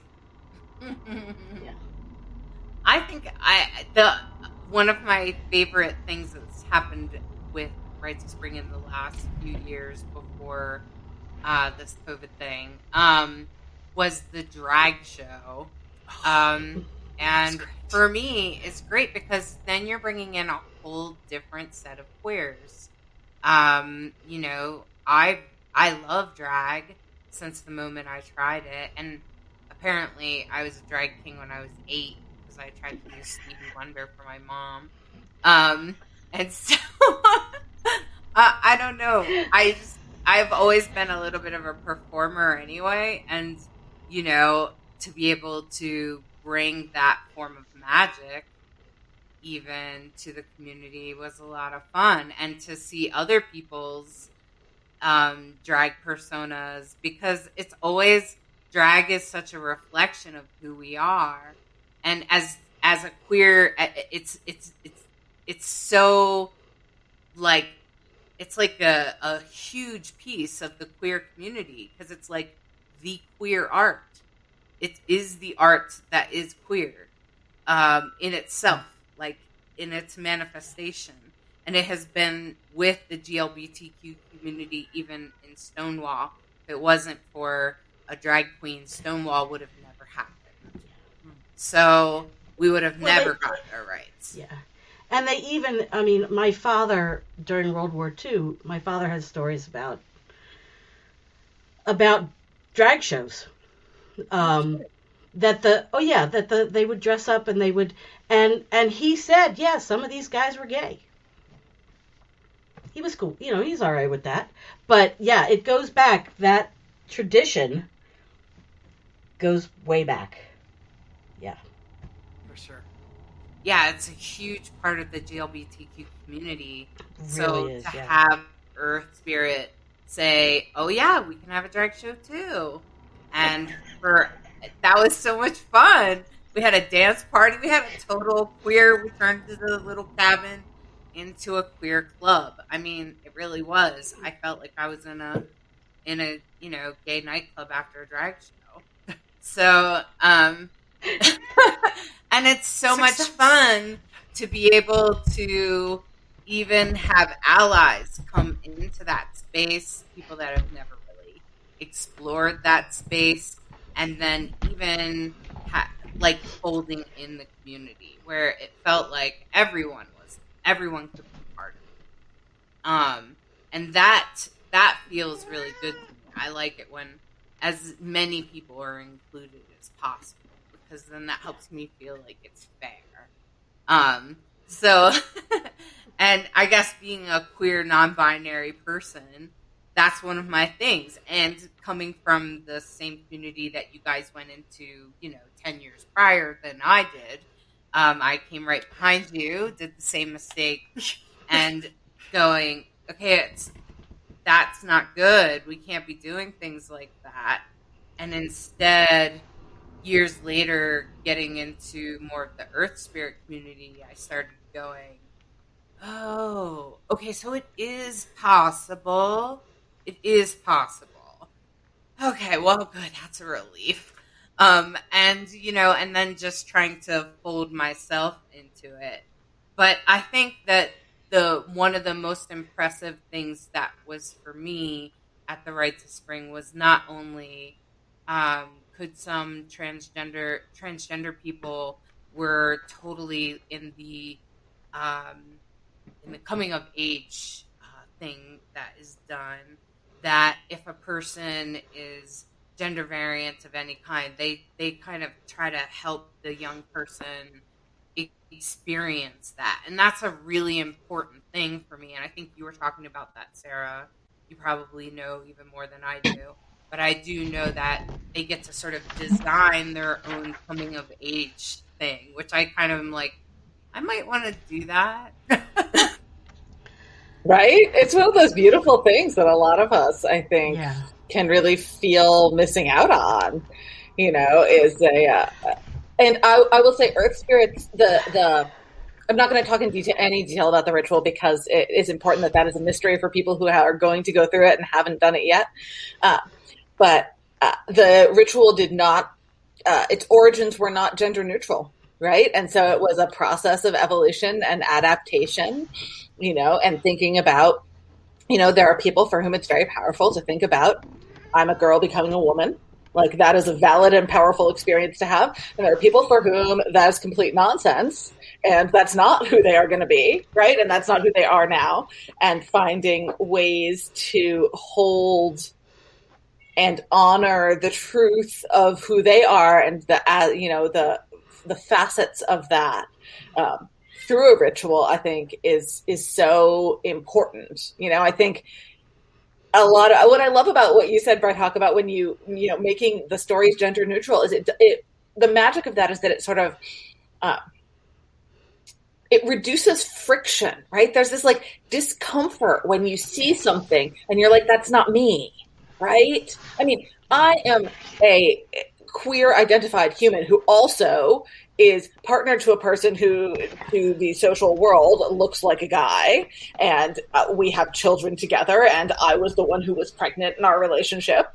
Yeah. I think one of my favorite things that's happened with Rites of Spring in the last few years before this COVID thing was the drag show. And for me, it's great because then you're bringing in a whole different set of queers. You know, I love drag since the moment I tried it, and apparently I was a drag king when I was 8 because I tried to do Stevie Wonder for my mom. And so I don't know. I've always been a little bit of a performer anyway, and you know, to be able to bring that form of magic even to the community was a lot of fun, and to see other people's drag personas, because it's always, drag is such a reflection of who we are, and as a queer, it's so like, it's like a huge piece of the queer community, because it's like the queer art. It is the art that is queer in itself, like in its manifestation. And it has been with the GLBTQ community, even in Stonewall. If it wasn't for a drag queen, Stonewall would have never happened. So we would have never gotten our rights. Yeah. And they even, I mean, my father, during World War II, my father has stories about drag shows. They would dress up and they would, and he said, yeah, some of these guys were gay. He was cool. You know, he's all right with that. But yeah, it goes back. That tradition goes way back. Yeah. For sure. Yeah, it's a huge part of the GLBTQ community. Really so have Earth Spirit say, oh yeah, we can have a drag show too. And that was so much fun. We had a dance party. We had a total queer, we turned the little cabin into a queer club. I mean, it really was. I felt like I was in a in a, gay nightclub after a drag show. So, and it's so much fun to be able to even have allies come into that space, people that have never really explored that space, and then even like folding in the community where it felt like everyone could be part of it. And that feels really good to me. I like it when as many people are included as possible, because then that helps me feel like it's fair. So, and I guess being a queer non-binary person, that's one of my things. And coming from the same community that you guys went into, 10 years prior than I did, I came right behind you, did the same mistake, and going, okay, that's not good. We can't be doing things like that. And instead, years later, getting into more of the Earth Spirit community, I started going, oh, okay, so it is possible. It is possible. Okay, well, good. That's a relief. And then just trying to fold myself into it. But I think that one of the most impressive things that was for me at the Rites of Spring was not only could some transgender people were totally in the coming of age thing that is done, that if a person is gender variant of any kind, they kind of try to help the young person experience that. And that's a really important thing for me. And I think you were talking about that, Sarah. You probably know even more than I do. But I do know that they get to sort of design their own coming of age thing, which I kind of am like, I might want to do that. Right? It's one of those beautiful things that a lot of us, I think, can really feel missing out on, is and I will say Earth Spirits, I'm not going to talk in any detail about the ritual because it is important that is a mystery for people who are going to go through it and haven't done it yet. But the ritual did not, its origins were not gender neutral, right? And so it was a process of evolution and adaptation, and thinking about, there are people for whom it's very powerful to think about, I'm a girl becoming a woman. Like, that is a valid and powerful experience to have. And there are people for whom that is complete nonsense, and that's not who they are going to be, right? And that's not who they are now. And finding ways to hold and honor the truth of who they are and the facets of that through a ritual, I think is so important. I think a lot of what I love about what you said, Brett Hawk, about when you making the stories gender neutral is the magic of that is that it sort of it reduces friction, right? There's this like discomfort when you see something and you're like, that's not me, right? I mean, I am a queer identified human who also is partnered to a person who, to the social world, looks like a guy, and we have children together, and I was the one who was pregnant in our relationship.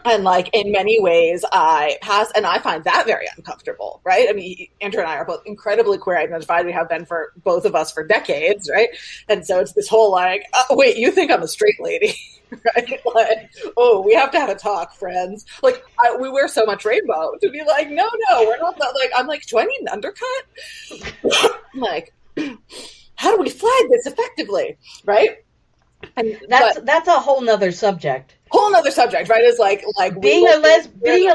And like in many ways I find that very uncomfortable, right? I mean, Andrew and I are both incredibly queer identified. We have been for both of us for decades, right? And so it's this whole like, oh, wait, you think I'm a straight lady, right? Like, oh, we have to have a talk, friends. Like we wear so much rainbow to be like, no, we're not that. Like, I'm like, do I need an undercut? Like, how do we flag this effectively, right? And that's a whole nother subject. Whole nother subject, right? Is like being a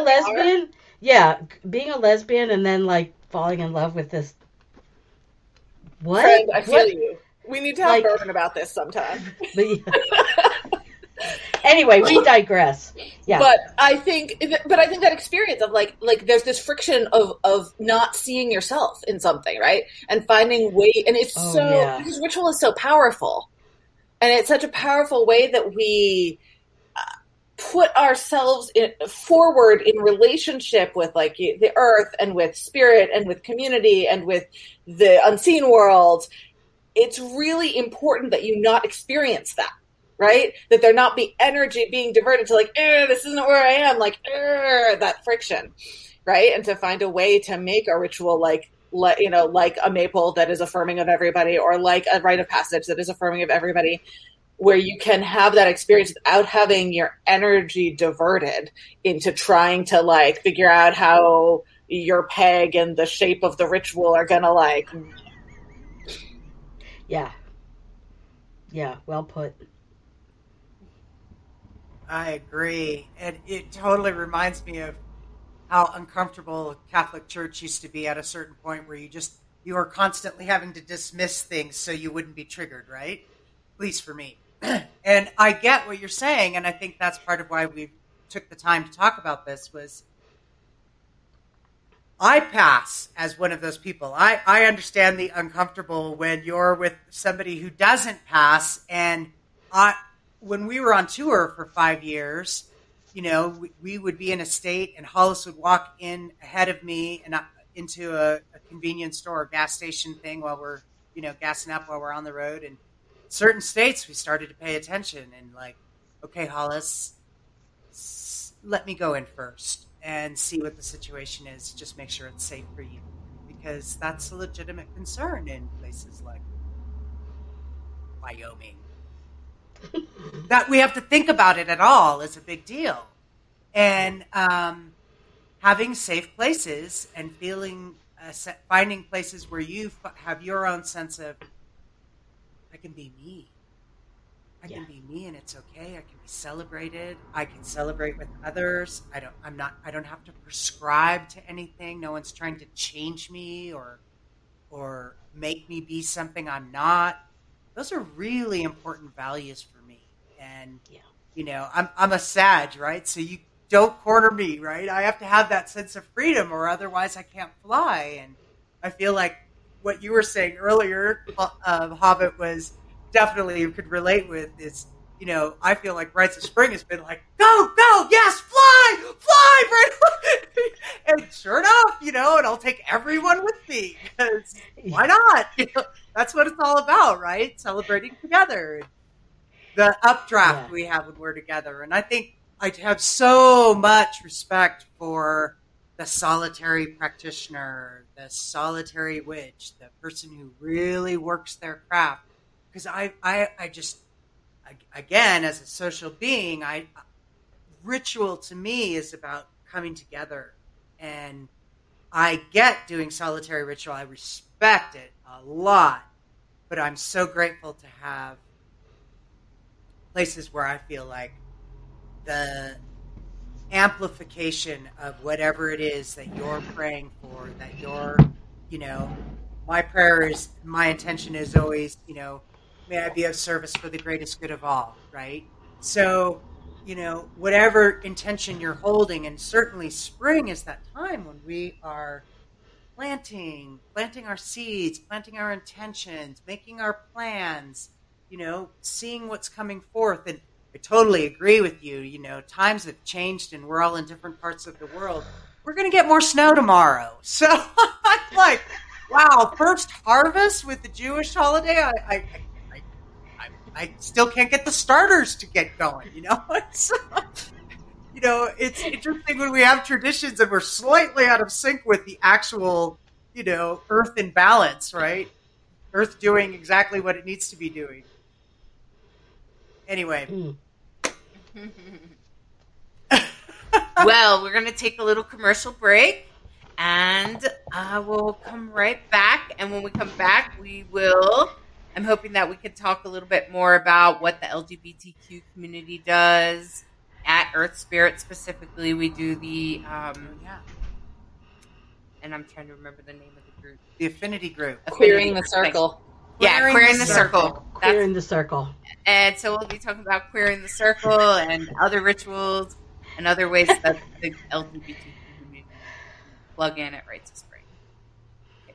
lesbian. Yeah, being a lesbian and then like falling in love with this. What? Friend, I feel you. We need to have bourbon about this sometime. Anyway, we digress. Yeah, but I think that experience of like there's this friction of not seeing yourself in something, right? And finding way, and it's this ritual is so powerful, and it's such a powerful way that we put ourselves forward in relationship with like the earth and with spirit and with community and with the unseen world. It's really important that you not experience that, right? That there not be energy being diverted to like, this isn't where I am, like, that friction, right? And to find a way to make a ritual like a maple that is affirming of everybody, or like a rite of passage that is affirming of everybody, where you can have that experience without having your energy diverted into trying to like figure out how your peg and the shape of the ritual are gonna like. Yeah. Yeah, well put. I agree. And it totally reminds me of how uncomfortable Catholic Church used to be at a certain point where you were constantly having to dismiss things so you wouldn't be triggered, right? At least for me. And I get what you're saying, and I think that's part of why we took the time to talk about this was I pass as one of those people. I understand the uncomfortable when you're with somebody who doesn't pass. And when we were on tour for 5 years, we would be in a state and Hollis would walk in ahead of me and into a convenience store or gas station thing while we're, gassing up while we're on the road. And certain states, we started to pay attention and like, okay, Hollis, let me go in first and see what the situation is. Just make sure it's safe for you, because that's a legitimate concern in places like Wyoming. That we have to think about it at all is a big deal. And having safe places and finding places where you have your own sense of, I can be me. I can be me, and it's okay. I can be celebrated. I can celebrate with others. I don't have to prescribe to anything. No one's trying to change me or make me be something I'm not. Those are really important values for me. And I'm a Sag, right? So you don't corner me, right? I have to have that sense of freedom, or otherwise I can't fly. And I feel like what you were saying earlier, Hobbit, was definitely you could relate with is, I feel like Rites of Spring has been like, go, yes, fly, right? And sure enough, and I'll take everyone with me, because why not? That's what it's all about, right? Celebrating together. The updraft we have when we're together. And I think I have so much respect for the solitary practitioner, the solitary witch, the person who really works their craft. Because I just, again, as a social being, ritual to me is about coming together. And I get doing solitary ritual. I respect it a lot. But I'm so grateful to have places where I feel like the amplification of whatever it is that you're praying for, that you're, my intention is always, may I be of service for the greatest good of all, right? So, whatever intention you're holding, and certainly spring is that time when we are planting our seeds, planting our intentions, making our plans, seeing what's coming forth. And I totally agree with you. Times have changed and we're all in different parts of the world. We're going to get more snow tomorrow. So I'm like, wow, first harvest with the Jewish holiday. I still can't get the starters to get going, So, it's interesting when we have traditions and we're slightly out of sync with the actual, earth in balance, right? Earth doing exactly what it needs to be doing. Anyway. Well, we're going to take a little commercial break, and we'll come right back. And when we come back, I'm hoping that we can talk a little bit more about what the LGBTQ community does at Earth Spirit. Specifically, we do the, and I'm trying to remember the name of the group. The Affinity Group. Queering the Circle. Queering the Circle. Queering the Circle. And so we'll be talking about Queering the Circle and other rituals and other ways that the LGBT community plug in at Rites of Spring. Okay.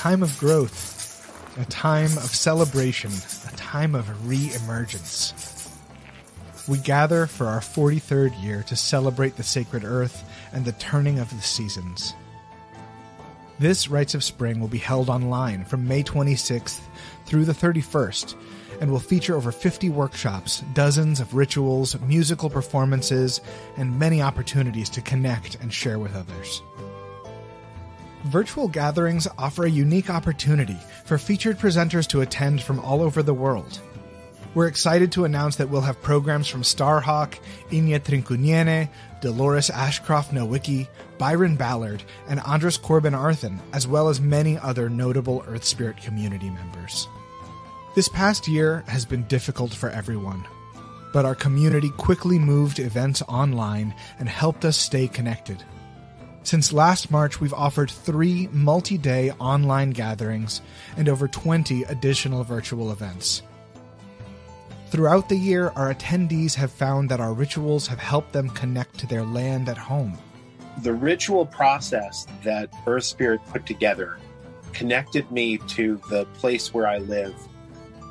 time of growth, a time of celebration, a time of re-emergence. We gather for our 43rd year to celebrate the sacred earth and the turning of the seasons. This Rites of Spring will be held online from May 26th through the 31st and will feature over 50 workshops, dozens of rituals, musical performances, and many opportunities to connect and share with others. Virtual gatherings offer a unique opportunity for featured presenters to attend from all over the world. We're excited to announce that we'll have programs from Starhawk, Inya Trincuniene, Dolores Ashcroft-Nowicki, Byron Ballard, and Andres Corbin-Arthen, as well as many other notable Earth Spirit community members. This past year has been difficult for everyone, but our community quickly moved events online and helped us stay connected. Since last March, we've offered 3 multi-day online gatherings and over 20 additional virtual events. Throughout the year, our attendees have found that our rituals have helped them connect to their land at home. The ritual process that Earth Spirit put together connected me to the place where I live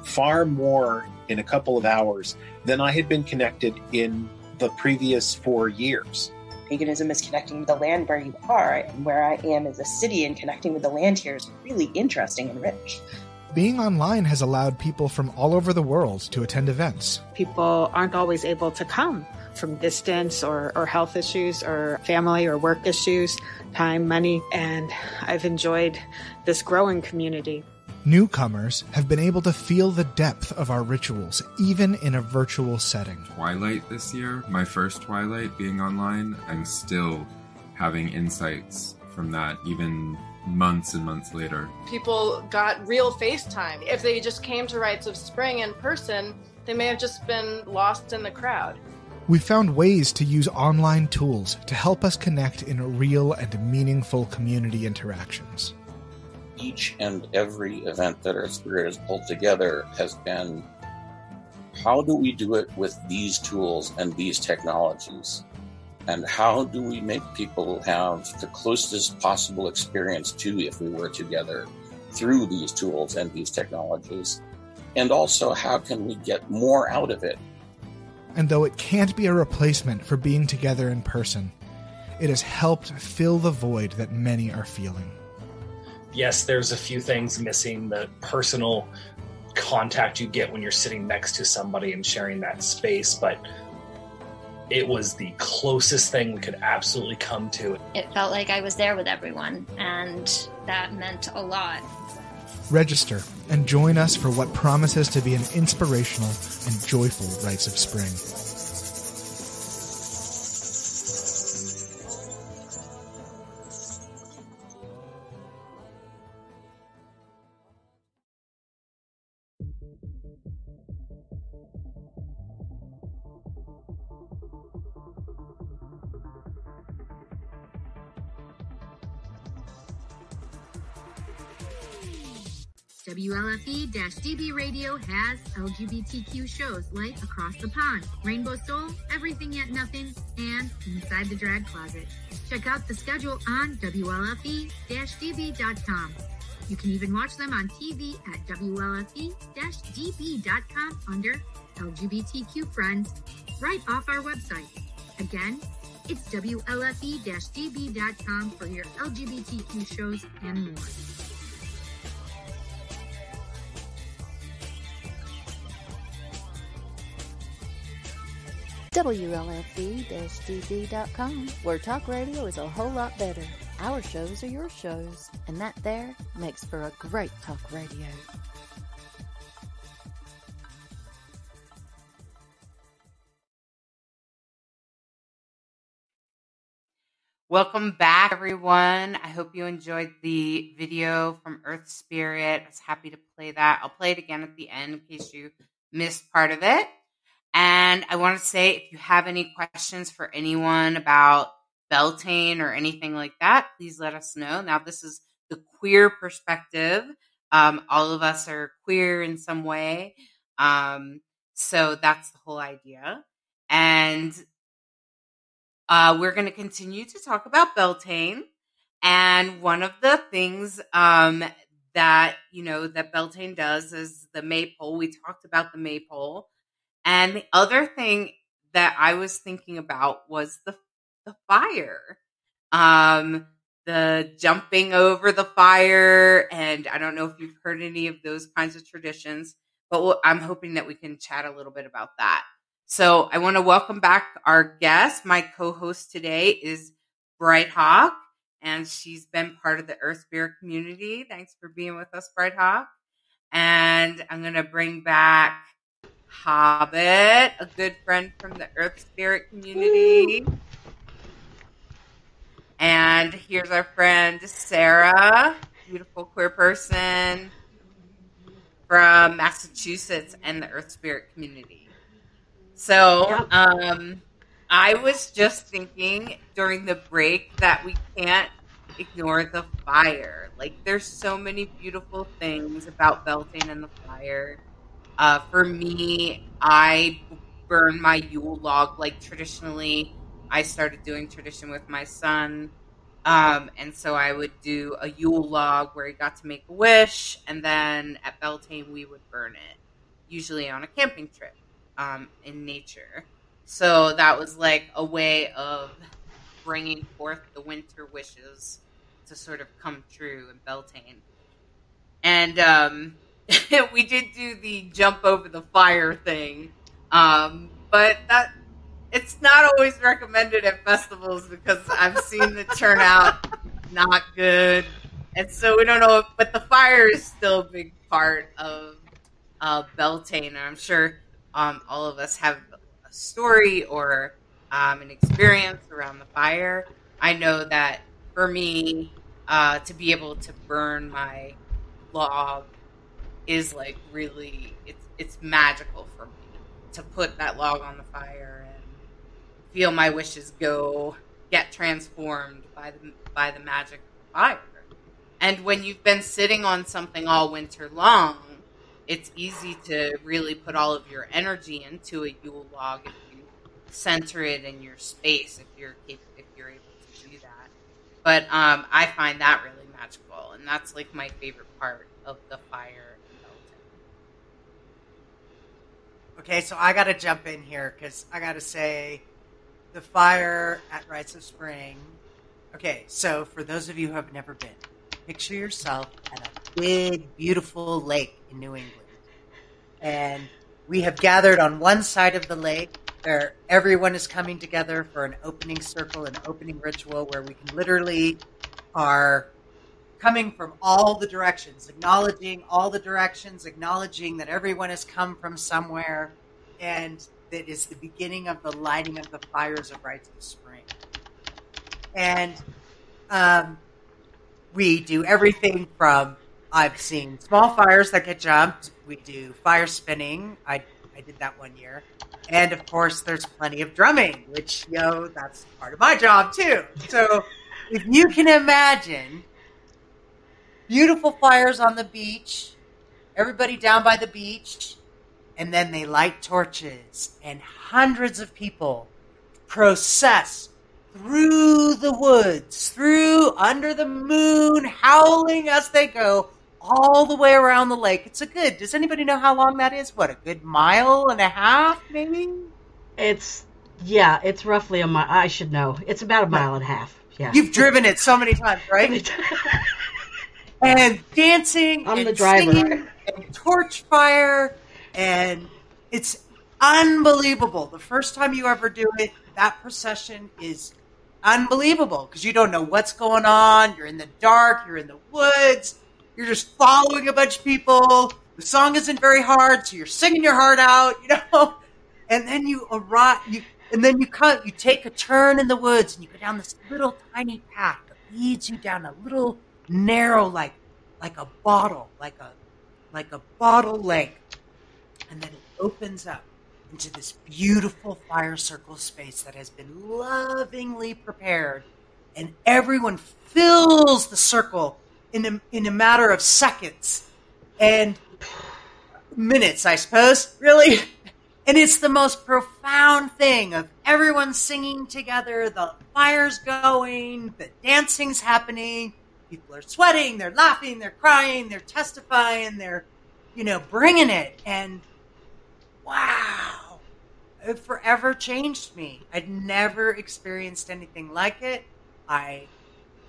far more in a couple of hours than I had been connected in the previous 4 years. Paganism is connecting with the land where you are, and where I am as a city and connecting with the land here is really interesting and rich. Being online has allowed people from all over the world to attend events. People aren't always able to come from distance or health issues or family or work issues, time, money, and I've enjoyed this growing community. Newcomers have been able to feel the depth of our rituals, even in a virtual setting. Twilight this year, my first Twilight being online, I'm still having insights from that, even months and months later. People got real FaceTime. If they just came to Rites of Spring in person, they may have just been lost in the crowd. We found ways to use online tools to help us connect in real and meaningful community interactions. Each and every event that Earth Spirit has pulled together has been, how do we do it with these tools and these technologies? And how do we make people have the closest possible experience to if we were together through these tools and these technologies? And also, how can we get more out of it? And though it can't be a replacement for being together in person, it has helped fill the void that many are feeling. Yes, there's a few things missing, the personal contact you get when you're sitting next to somebody and sharing that space, but it was the closest thing we could absolutely come to. It felt like I was there with everyone, and that meant a lot. Register and join us for what promises to be an inspirational and joyful Rites of Spring. WLFE-DB Radio has LGBTQ shows like Across the Pond, Rainbow Soul, Everything Yet Nothing, and Inside the Drag Closet. Check out the schedule on WLFE-DB.com. You can even watch them on TV at WLFE-DB.com under LGBTQ Friends, right off our website. Again, it's WLFE-DB.com for your LGBTQ shows and more. WLFE-DB.com, where talk radio is a whole lot better. Our shows are your shows, and that there makes for a great talk radio. Welcome back, everyone. I hope you enjoyed the video from Earth Spirit. I was happy to play that. I'll play it again at the end in case you missed part of it. And I want to say, if you have any questions for anyone about Beltane or anything like that, please let us know. Now, this is the queer perspective. All of us are queer in some way. So that's the whole idea. And we're going to continue to talk about Beltane. And one of the things that, that Beltane does is the maypole. We talked about the maypole. And the other thing that I was thinking about was the fire. The jumping over the fire. And I don't know if you've heard any of those kinds of traditions, but I'm hoping that we can chat a little bit about that. So I want to welcome back our guest. My co-host today is Bright Hawk, and she's been part of the Earth Spirit community. Thanks for being with us, Bright Hawk. And I'm going to bring back Hobbit, a good friend from the Earth Spirit community. Woo! And here's our friend Sarah, beautiful queer person from Massachusetts and the Earth Spirit community. So, I was just thinking during the break that we can't ignore the fire. Like, there's so many beautiful things about Beltane and the fire. For me, I burn my Yule log. Like, traditionally, I started doing tradition with my son. And so I would do a Yule log where he got to make a wish. And then at Beltane, we would burn it, usually on a camping trip in nature. So that was like a way of bringing forth the winter wishes to sort of come true in Beltane. And we did do the jump over the fire thing, but it's not always recommended at festivals because I've seen it turn out not good. And so we don't know, but the fire is still a big part of Beltane. And I'm sure all of us have a story or an experience around the fire. I know that for me, to be able to burn my log is like really, it's magical for me to put that log on the fire and feel my wishes get transformed by the magic of the fire. And when you've been sitting on something all winter long, it's easy to really put all of your energy into a Yule log if you center it in your space, if you're able to do that. But I find that really magical, and that's like my favorite part of the fire in Beltane. Okay, so I got to jump in here because I got to say the fire at Rites of Spring. Okay, so for those of you who have never been, picture yourself at a big, beautiful lake in New England. And we have gathered on one side of the lake where everyone is coming together for an opening circle, an opening ritual where we can literally are coming from all the directions, acknowledging all the directions, acknowledging that everyone has come from somewhere, and that is the beginning of the lighting of the fires of Rites of Spring. And we do everything from, I've seen small fires that get jumped. We do fire spinning. I did that one year. And of course, there's plenty of drumming, which, that's part of my job too. So if you can imagine beautiful fires on the beach, everybody down by the beach, and then they light torches and hundreds of people process through the woods, through under the moon, howling as they go, all the way around the lake. Does anybody know how long that is? What, a good mile and a half, maybe? It's roughly a mile. I should know. It's about a mile and a half. Yeah. You've driven it so many times, right? And dancing I'm and the driver. Singing and torch fire, and it's unbelievable. The first time you ever do it, that procession is unbelievable because you don't know what's going on. You're in the dark. You're in the woods. You're just following a bunch of people. The song isn't very hard, so you're singing your heart out, And then you arrive, you take a turn in the woods, and you go down this little tiny path that leads you down a little narrow, like a bottle, like a bottle lake, and then it opens up into this beautiful fire circle space that has been lovingly prepared, and everyone fills the circle in a matter of seconds and minutes, I suppose, really. And it's the most profound thing of everyone singing together, the fire's going, the dancing's happening, people are sweating, they're laughing, they're crying, they're testifying, they're, bringing it. And wow, it forever changed me. I'd never experienced anything like it. I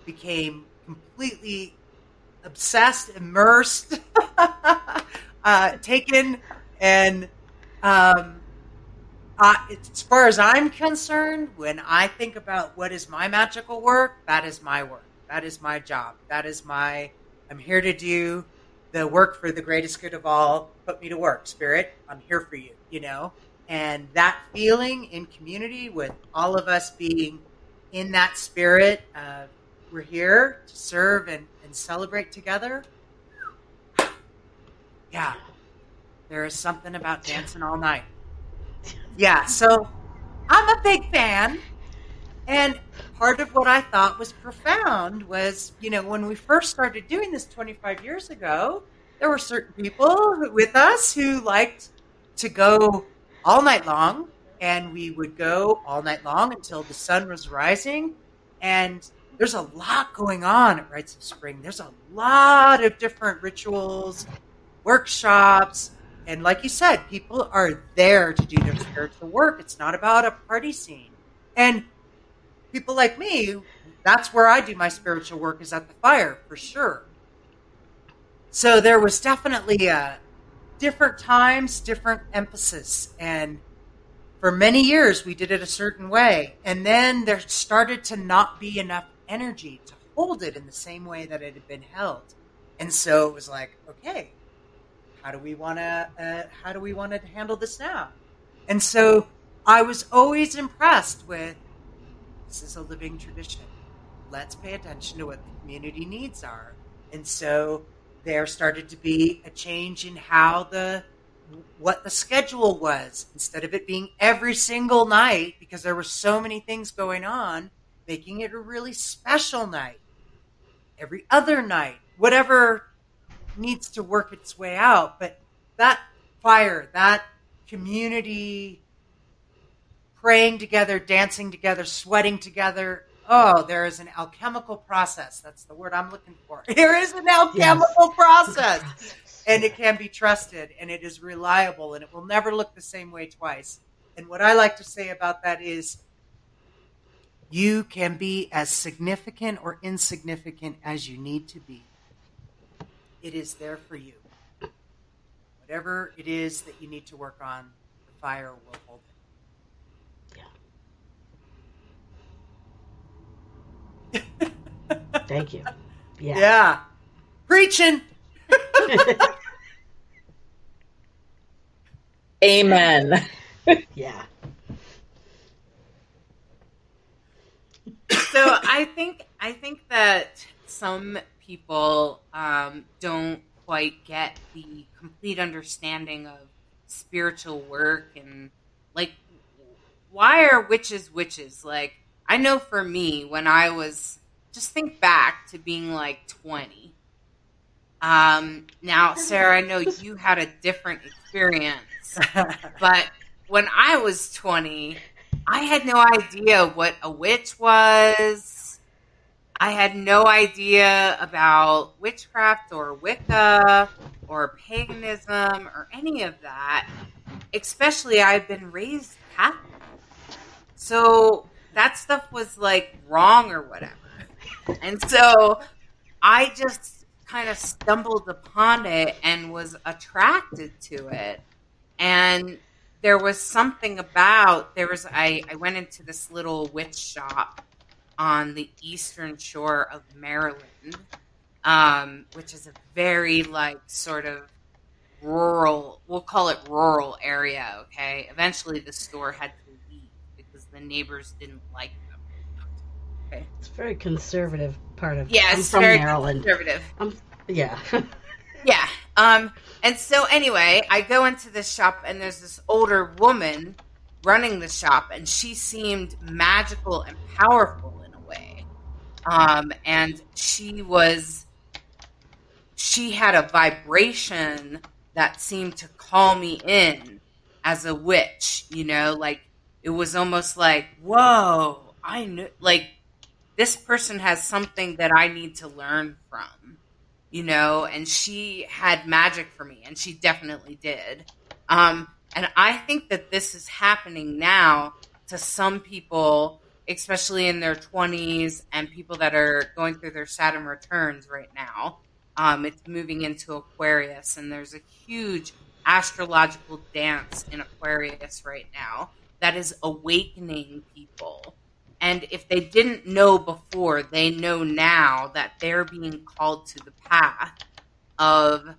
became completely obsessed, immersed, taken, and as far as I'm concerned, when I think about what is my magical work, that is my work. That is my job. I'm here to do the work for the greatest good of all. Put me to work, Spirit. I'm here for you, And that feeling in community with all of us being in that spirit, we're here to serve and celebrate together. Yeah. There is something about dancing all night. Yeah, so I'm a big fan. And part of what I thought was profound was, when we first started doing this 25 years ago, there were certain people with us who liked to go all night long, and we would go all night long until the sun was rising. And there's a lot going on at Rites of Spring. There's a lot of different rituals, workshops, and like you said, people are there to do their spiritual work. It's not about a party scene. And people like me, that's where I do my spiritual work, is at the fire, for sure. So there was definitely different times, different emphasis. And for many years, we did it a certain way. And then there started to not be enough energy to hold it in the same way that it had been held. And so it was like, okay, how do we want to handle this now? And so I was always impressed with, this is a living tradition. Let's pay attention to what the community needs are. And so there started to be a change in what the schedule was. Instead of it being every single night, because there were so many things going on, making it a really special night. Every other night, whatever needs to work its way out. But that fire, that community, praying together, dancing together, sweating together. Oh, there is an alchemical process. That's the word I'm looking for. There is an alchemical process. And it can be trusted, and it is reliable, and it will never look the same way twice. And what I like to say about that is, you can be as significant or insignificant as you need to be. It is there for you. Whatever it is that you need to work on, the fire will hold it. Thank you. Yeah. Yeah. Preaching. Amen. Yeah. So I think that some people don't quite get the complete understanding of spiritual work, and like, why are witches witches? Like, I know for me, when I was, just think back to being like 20. Now, Sarah, I know you had a different experience, but when I was 20, I had no idea what a witch was. I had no idea about witchcraft or Wicca or paganism or any of that. Especially, I've been raised Catholic. So that stuff was like wrong or whatever. And so I just kind of stumbled upon it and was attracted to it. And there was something about, I went into this little witch shop on the eastern shore of Maryland, which is a very like sort of rural, we'll call it rural area, okay? Eventually the store had to leave because the neighbors didn't like them. Okay. It's a very conservative part of, yeah, I'm from very Maryland. Conservative. Yeah. Yeah. And so anyway, I go into this shop and there's this older woman running the shop, and she seemed magical and powerful in a way. And she had a vibration that seemed to call me in as a witch, like it was almost like, whoa, I knew, like this person has something that I need to learn from, and she had magic for me, and she definitely did. And I think that this is happening now to some people, especially in their 20s, and people that are going through their Saturn returns right now. It's moving into Aquarius, and there's a huge astrological dance in Aquarius right now that is awakening people. And if they didn't know before, they know now that they're being called to the path of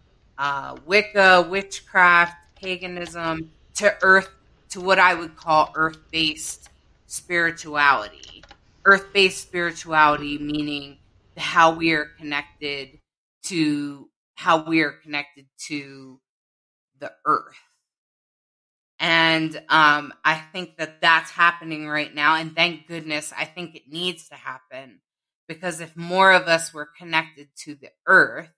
Wicca, witchcraft, paganism, to earth, to what I would call earth-based spirituality. Earth-based spirituality meaning how we are connected to the earth. And I think that that's happening right now. And thank goodness, I think it needs to happen, because if more of us were connected to the earth,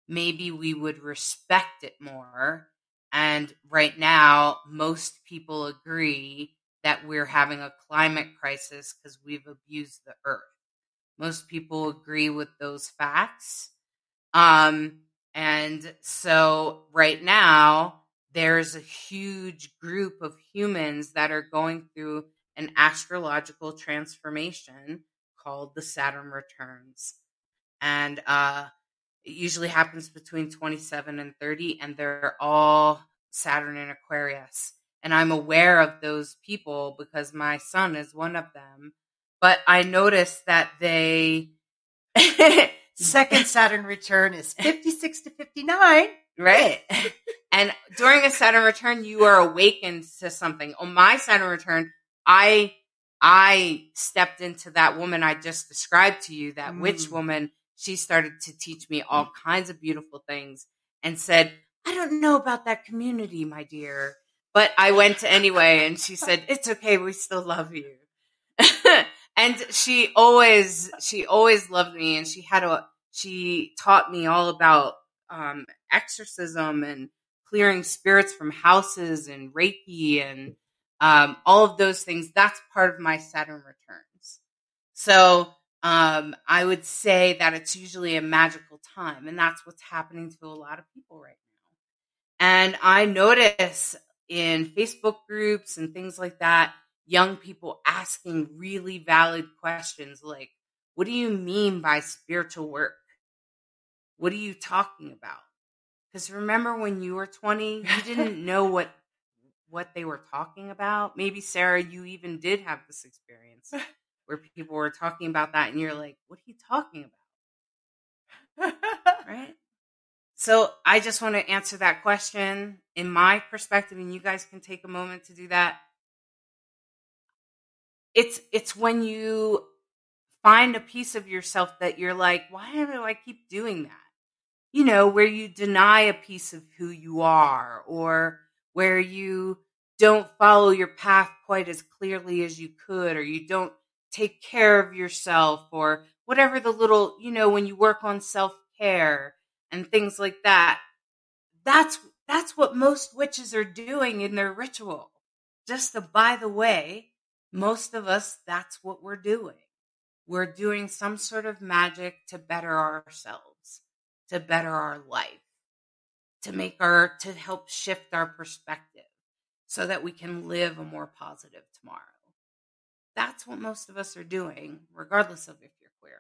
maybe we would respect it more. And right now, most people agree that we're having a climate crisis because we've abused the earth. Most people agree with those facts. And so right now, there's a huge group of humans that are going through an astrological transformation called the Saturn returns. And it usually happens between 27 and 30, and they're all Saturn in Aquarius. And I'm aware of those people because my son is one of them. But I noticed that they... Second Saturn return is 56 to 59. Right. And during a Saturn return, you are awakened to something. On my Saturn return, I stepped into that woman I just described to you, that witch woman. She started to teach me all kinds of beautiful things and said, I don't know about that community, my dear. But I went anyway, and she said, it's okay. We still love you. And she always loved me, and she taught me all about exorcism and clearing spirits from houses and Reiki and all of those things. That's part of my Saturn returns. So I would say that it's usually a magical time, and that's what's happening to a lot of people right now. And I notice in Facebook groups and things like that, young people asking really valid questions like, what do you mean by spiritual work? What are you talking about? Because remember when you were 20, you didn't know what they were talking about. Maybe, Sarah, you even did have this experience where people were talking about that and you're like, what are you talking about? Right? So I just want to answer that question in my perspective, and you guys can take a moment to do that. It's when you find a piece of yourself that you're like, why do I keep doing that? Where you deny a piece of who you are, or where you don't follow your path quite as clearly as you could, or you don't take care of yourself, or whatever the little, when you work on self-care and things like that. That's what most witches are doing in their ritual. Just by the way, most of us, that's what we're doing. We're doing some sort of magic to better ourselves, to better our life, to help shift our perspective so that we can live a more positive tomorrow. That's what most of us are doing, regardless of if you're queer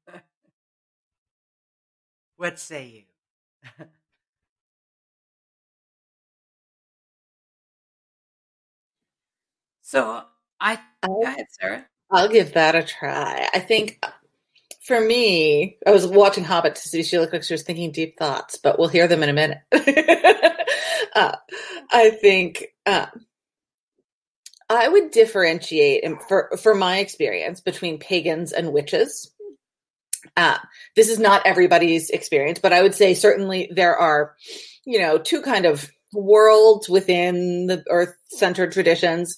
or not. What say you? So go ahead, Sarah. I'll give that a try. I think for me, I was watching Hobbit to see she looked like she was thinking deep thoughts, but we'll hear them in a minute. I think I would differentiate, for my experience, between pagans and witches. This is not everybody's experience, but I would say certainly there are, two kind of worlds within the earth-centered traditions.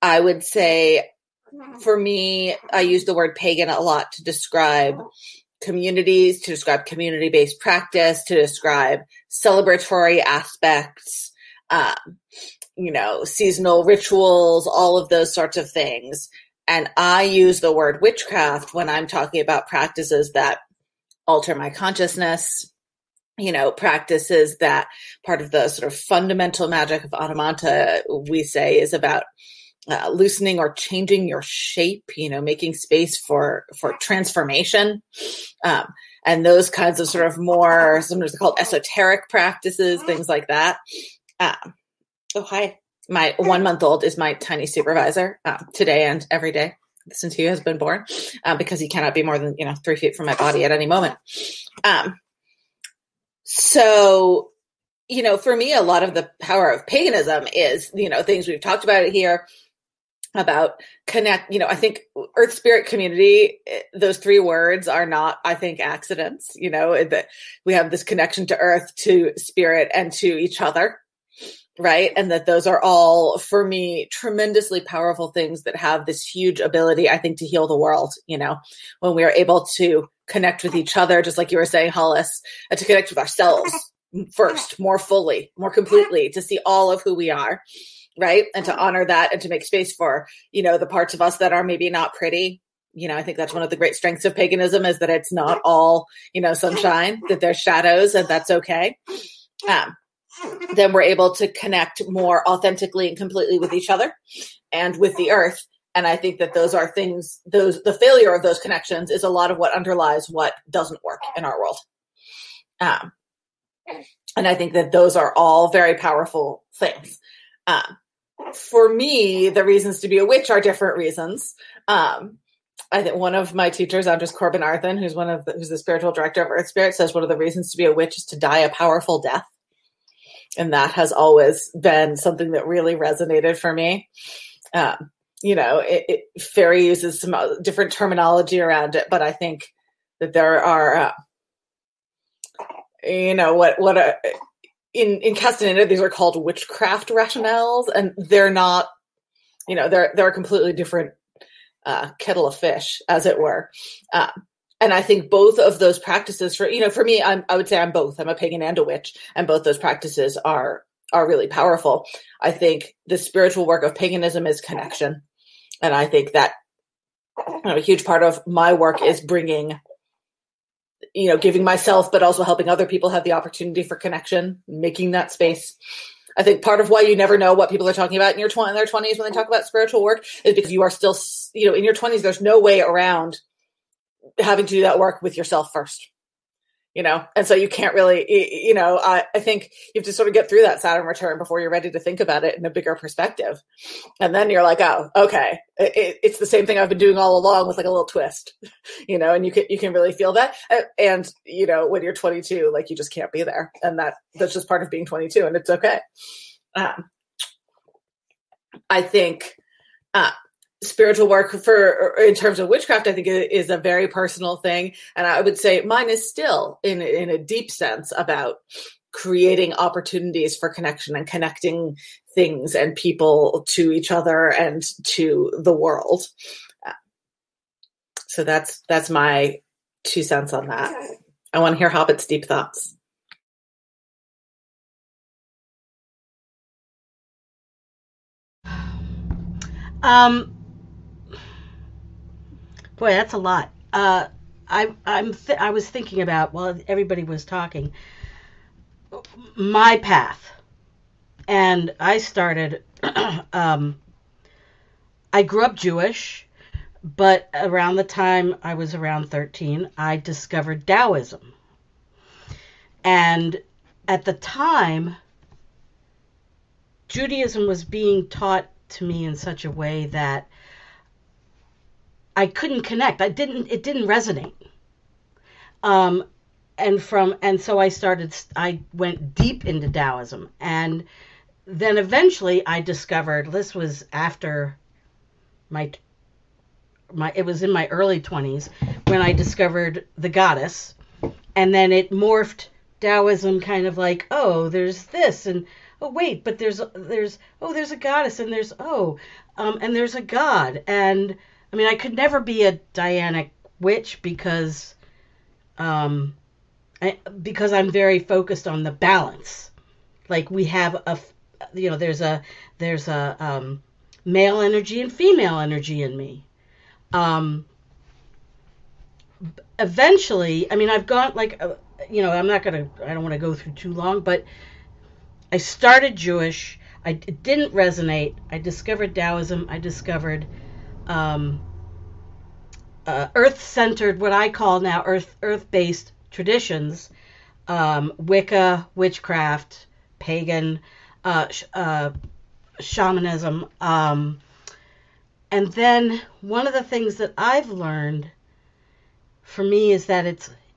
I would say, for me, I use the word pagan a lot to describe communities, to describe community-based practice, to describe celebratory aspects, seasonal rituals, all of those sorts of things. And I use the word witchcraft when I'm talking about practices that alter my consciousness, practices that part of the sort of fundamental magic of Anamanta, we say, is about loosening or changing your shape, making space for transformation. And those kinds of sort of more, sometimes they're called esoteric practices, things like that. Oh, hi. My 1-month-old is my tiny supervisor today and every day since he has been born, because he cannot be more than, 3 feet from my body at any moment. So, for me, a lot of the power of paganism is, things we've talked about it here about connect, I think earth spirit community, those 3 words are not, I think, accidents, that we have this connection to earth, to spirit, and to each other. Right. And that those are all, for me, tremendously powerful things that have this huge ability, I think, to heal the world, when we are able to connect with each other, just like you were saying, Hollis, to connect with ourselves first, more fully, more completely, to see all of who we are. Right. And to honor that and to make space for, the parts of us that are maybe not pretty. I think that's one of the great strengths of paganism, is that it's not all, sunshine, that there's shadows, and that's okay. Then we're able to connect more authentically and completely with each other and with the earth. And I think that those are things, the failure of those connections is a lot of what underlies what doesn't work in our world. And I think that those are all very powerful things. For me, the reasons to be a witch are different reasons. I think one of my teachers, Andres Corbin Arthen, who's the spiritual director of Earth Spirit, says one of the reasons to be a witch is to die a powerful death. And that has always been something that really resonated for me. Fairy uses some different terminology around it, but I think that there are, in Castaneda, these are called witchcraft rationales, and they're not, they're a completely different kettle of fish, as it were. And I think both of those practices, for me, I would say I'm both. I'm a pagan and a witch, and both those practices are really powerful. I think the spiritual work of paganism is connection, and I think that a huge part of my work is bringing, giving myself, but also helping other people have the opportunity for connection, making that space. I think part of why you never know what people are talking about in their 20s when they talk about spiritual work is because you are still, in your 20s. There's no way around having to do that work with yourself first, and so you can't really, I think you have to sort of get through that Saturn return before you're ready to think about it in a bigger perspective. And then you're like, oh, okay, it's the same thing I've been doing all along with like a little twist, and you can really feel that. And, when you're 22, like you just can't be there. And that's just part of being 22, and it's okay. I think, spiritual work in terms of witchcraft, I think is a very personal thing. And I would say mine is still in a deep sense about creating opportunities for connection and connecting things and people to each other and to the world. So that's my 2 cents on that. I want to hear Hobbit's deep thoughts. Boy, that's a lot. I was thinking about, while everybody was talking, my path. And I started, I grew up Jewish, but around the time I was around 13, I discovered Taoism. And at the time, Judaism was being taught to me in such a way that I couldn't connect. It didn't resonate. And so I went deep into Taoism. And then eventually I discovered, this was after it was in my early 20s when I discovered the goddess. And then it morphed Taoism kind of like, oh, there's this, and oh wait, but there's a goddess, and and there's a god. And I mean, I could never be a Dianic witch because I'm very focused on the balance. Like we have there's a male energy and female energy in me. Eventually, I mean, I've gone like, I don't want to go through too long, but I started Jewish. It didn't resonate. I discovered Taoism. I discovered earth-centered, what I call now earth-based traditions, Wicca, witchcraft, pagan, shamanism. And then one of the things that I've learned for me is that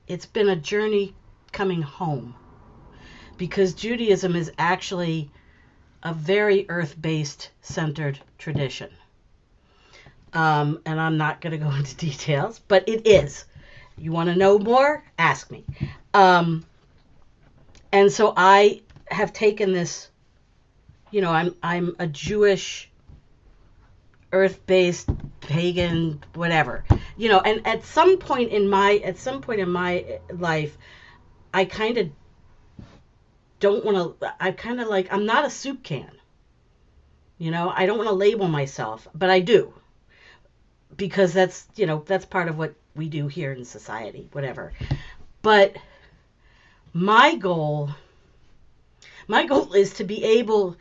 it's been a journey coming home, because Judaism is actually a very earth-based centered tradition. And I'm not going to go into details, but it is. You want to know more? Ask me. And so I have taken this, I'm a Jewish, earth-based, pagan, whatever, and at some point in my life, I kind of don't want to, I'm not a soup can, I don't want to label myself, but I do, because that's part of what we do here in society, whatever. But my goal is to be able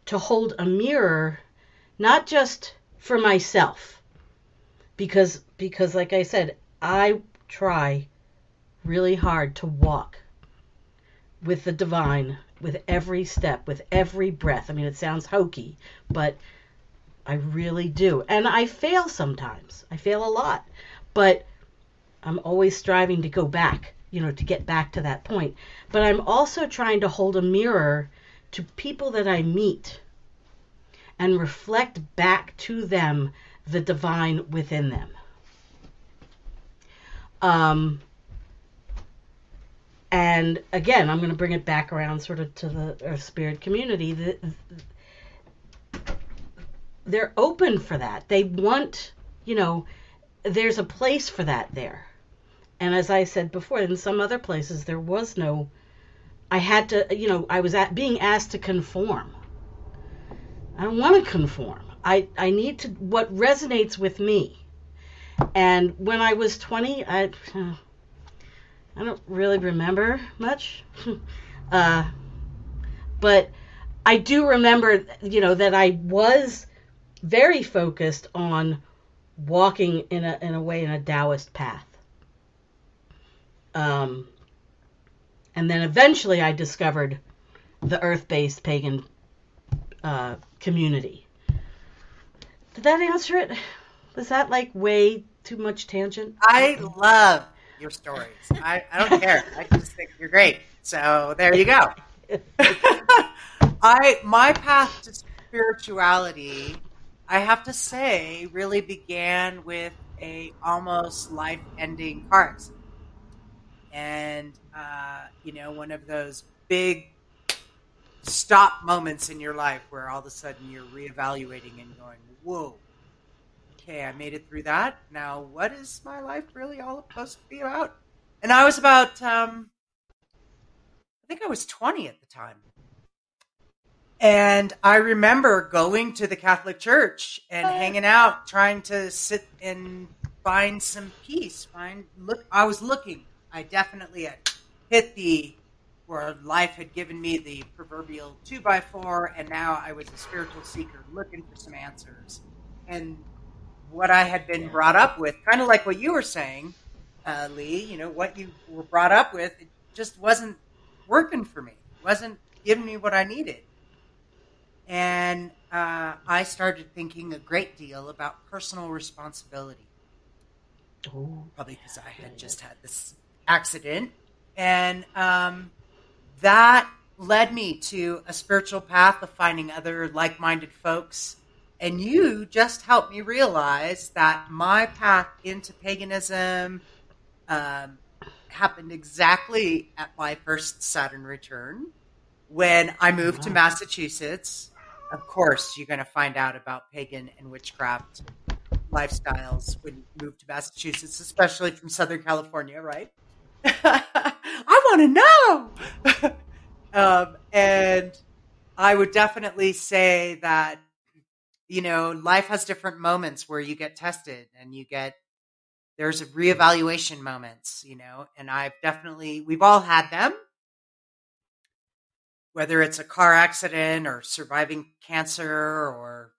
to hold a mirror, not just for myself, because like I said, I try really hard to walk with the divine, with every step, with every breath. I mean, it sounds hokey, but I really do. And I fail sometimes. I fail a lot. But I'm always striving to go back, to get back to that point. But I'm also trying to hold a mirror to people that I meet and reflect back to them the divine within them. And again, I'm going to bring it back around sort of to the Earth Spirit community. They're open for that. They want, there's a place for that there. And as I said before, in some other places, there was no, I had to, I was being asked to conform. I don't want to conform. I need to, what resonates with me. And when I was 20, I don't really remember much. But I do remember, that I was very focused on walking in a way in a Taoist path. And then eventually I discovered the earth-based pagan community. Did that answer it? Was that like way too much tangent? I love your stories. I don't care. I just think you're great. So there you go. My path to spirituality, I have to say, really began with a almost life-ending car accident. And, one of those big stop moments in your life where all of a sudden you're reevaluating and going, whoa, okay, I made it through that. Now, what is my life really all supposed to be about? And I was about, I think I was 20 at the time. And I remember going to the Catholic Church and hanging out, trying to sit and find some peace. I was looking. I definitely had hit where life had given me the proverbial 2x4, and now I was a spiritual seeker looking for some answers. And what I had been brought up with, kind of like what you were saying, Lee, what you were brought up with, it just wasn't working for me. It wasn't giving me what I needed. And I started thinking a great deal about personal responsibility. Probably because I had just had this accident. And that led me to a spiritual path of finding other like-minded folks. And you just helped me realize that my path into paganism happened exactly at my first Saturn return when I moved to Massachusetts. Of course, you're going to find out about pagan and witchcraft lifestyles when you move to Massachusetts, especially from Southern California, right? I want to know. And I would definitely say that, life has different moments where you get tested and there's reevaluation moments, and we've all had them, whether it's a car accident or surviving cancer or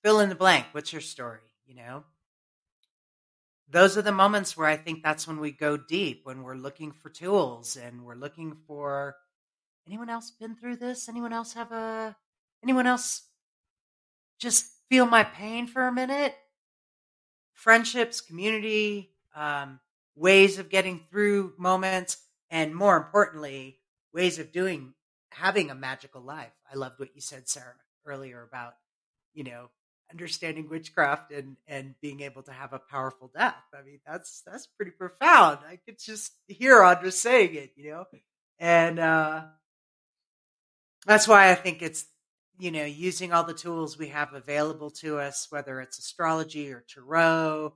fill in the blank. What's your story? Those are the moments where I think that's when we go deep, when we're looking for tools and we're looking for, anyone else been through this? Anyone else just feel my pain for a minute? Friendships, community, ways of getting through moments, and more importantly, ways of having a magical life. I loved what you said, Sarah, earlier about, understanding witchcraft and being able to have a powerful death. I mean, that's pretty profound. I could just hear Audra saying it, and that's why I think it's, using all the tools we have available to us, whether it's astrology or tarot,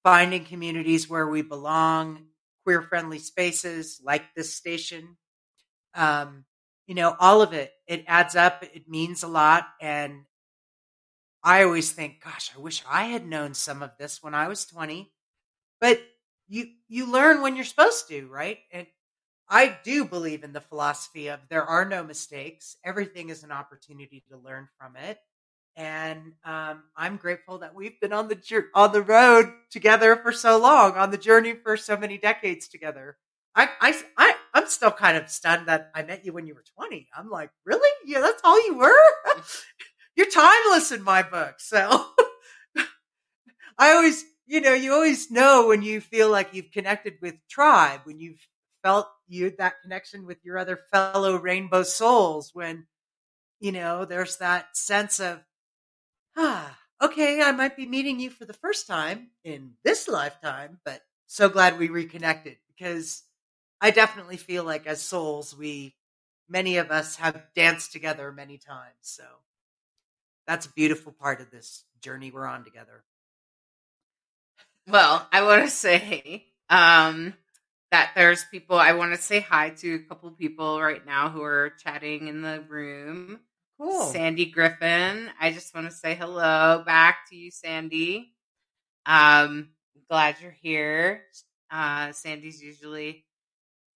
finding communities where we belong, queer-friendly spaces like this station. All of it adds up. It means a lot. And I always think, gosh, I wish I had known some of this when I was 20. But you learn when you're supposed to, right? And I do believe in the philosophy of there are no mistakes. Everything is an opportunity to learn from it. And I'm grateful that we've been on the road together for so long, on the journey for so many decades together. I'm still kind of stunned that I met you when you were 20. I'm like, really? Yeah, that's all you were? You're timeless in my book. So I always, you always know when you feel like you've connected with tribe, when you've felt that connection with your other fellow rainbow souls, when, there's that sense of, okay, I might be meeting you for the first time in this lifetime, but so glad we reconnected, because I definitely feel like as souls, many of us have danced together many times. So that's a beautiful part of this journey we're on together. Well, I want to say that there's people, I want to say hi to a couple of people right now who are chatting in the room. Cool. Sandy Griffin. I just want to say hello back to you, Sandy. Glad you're here. Sandy's usually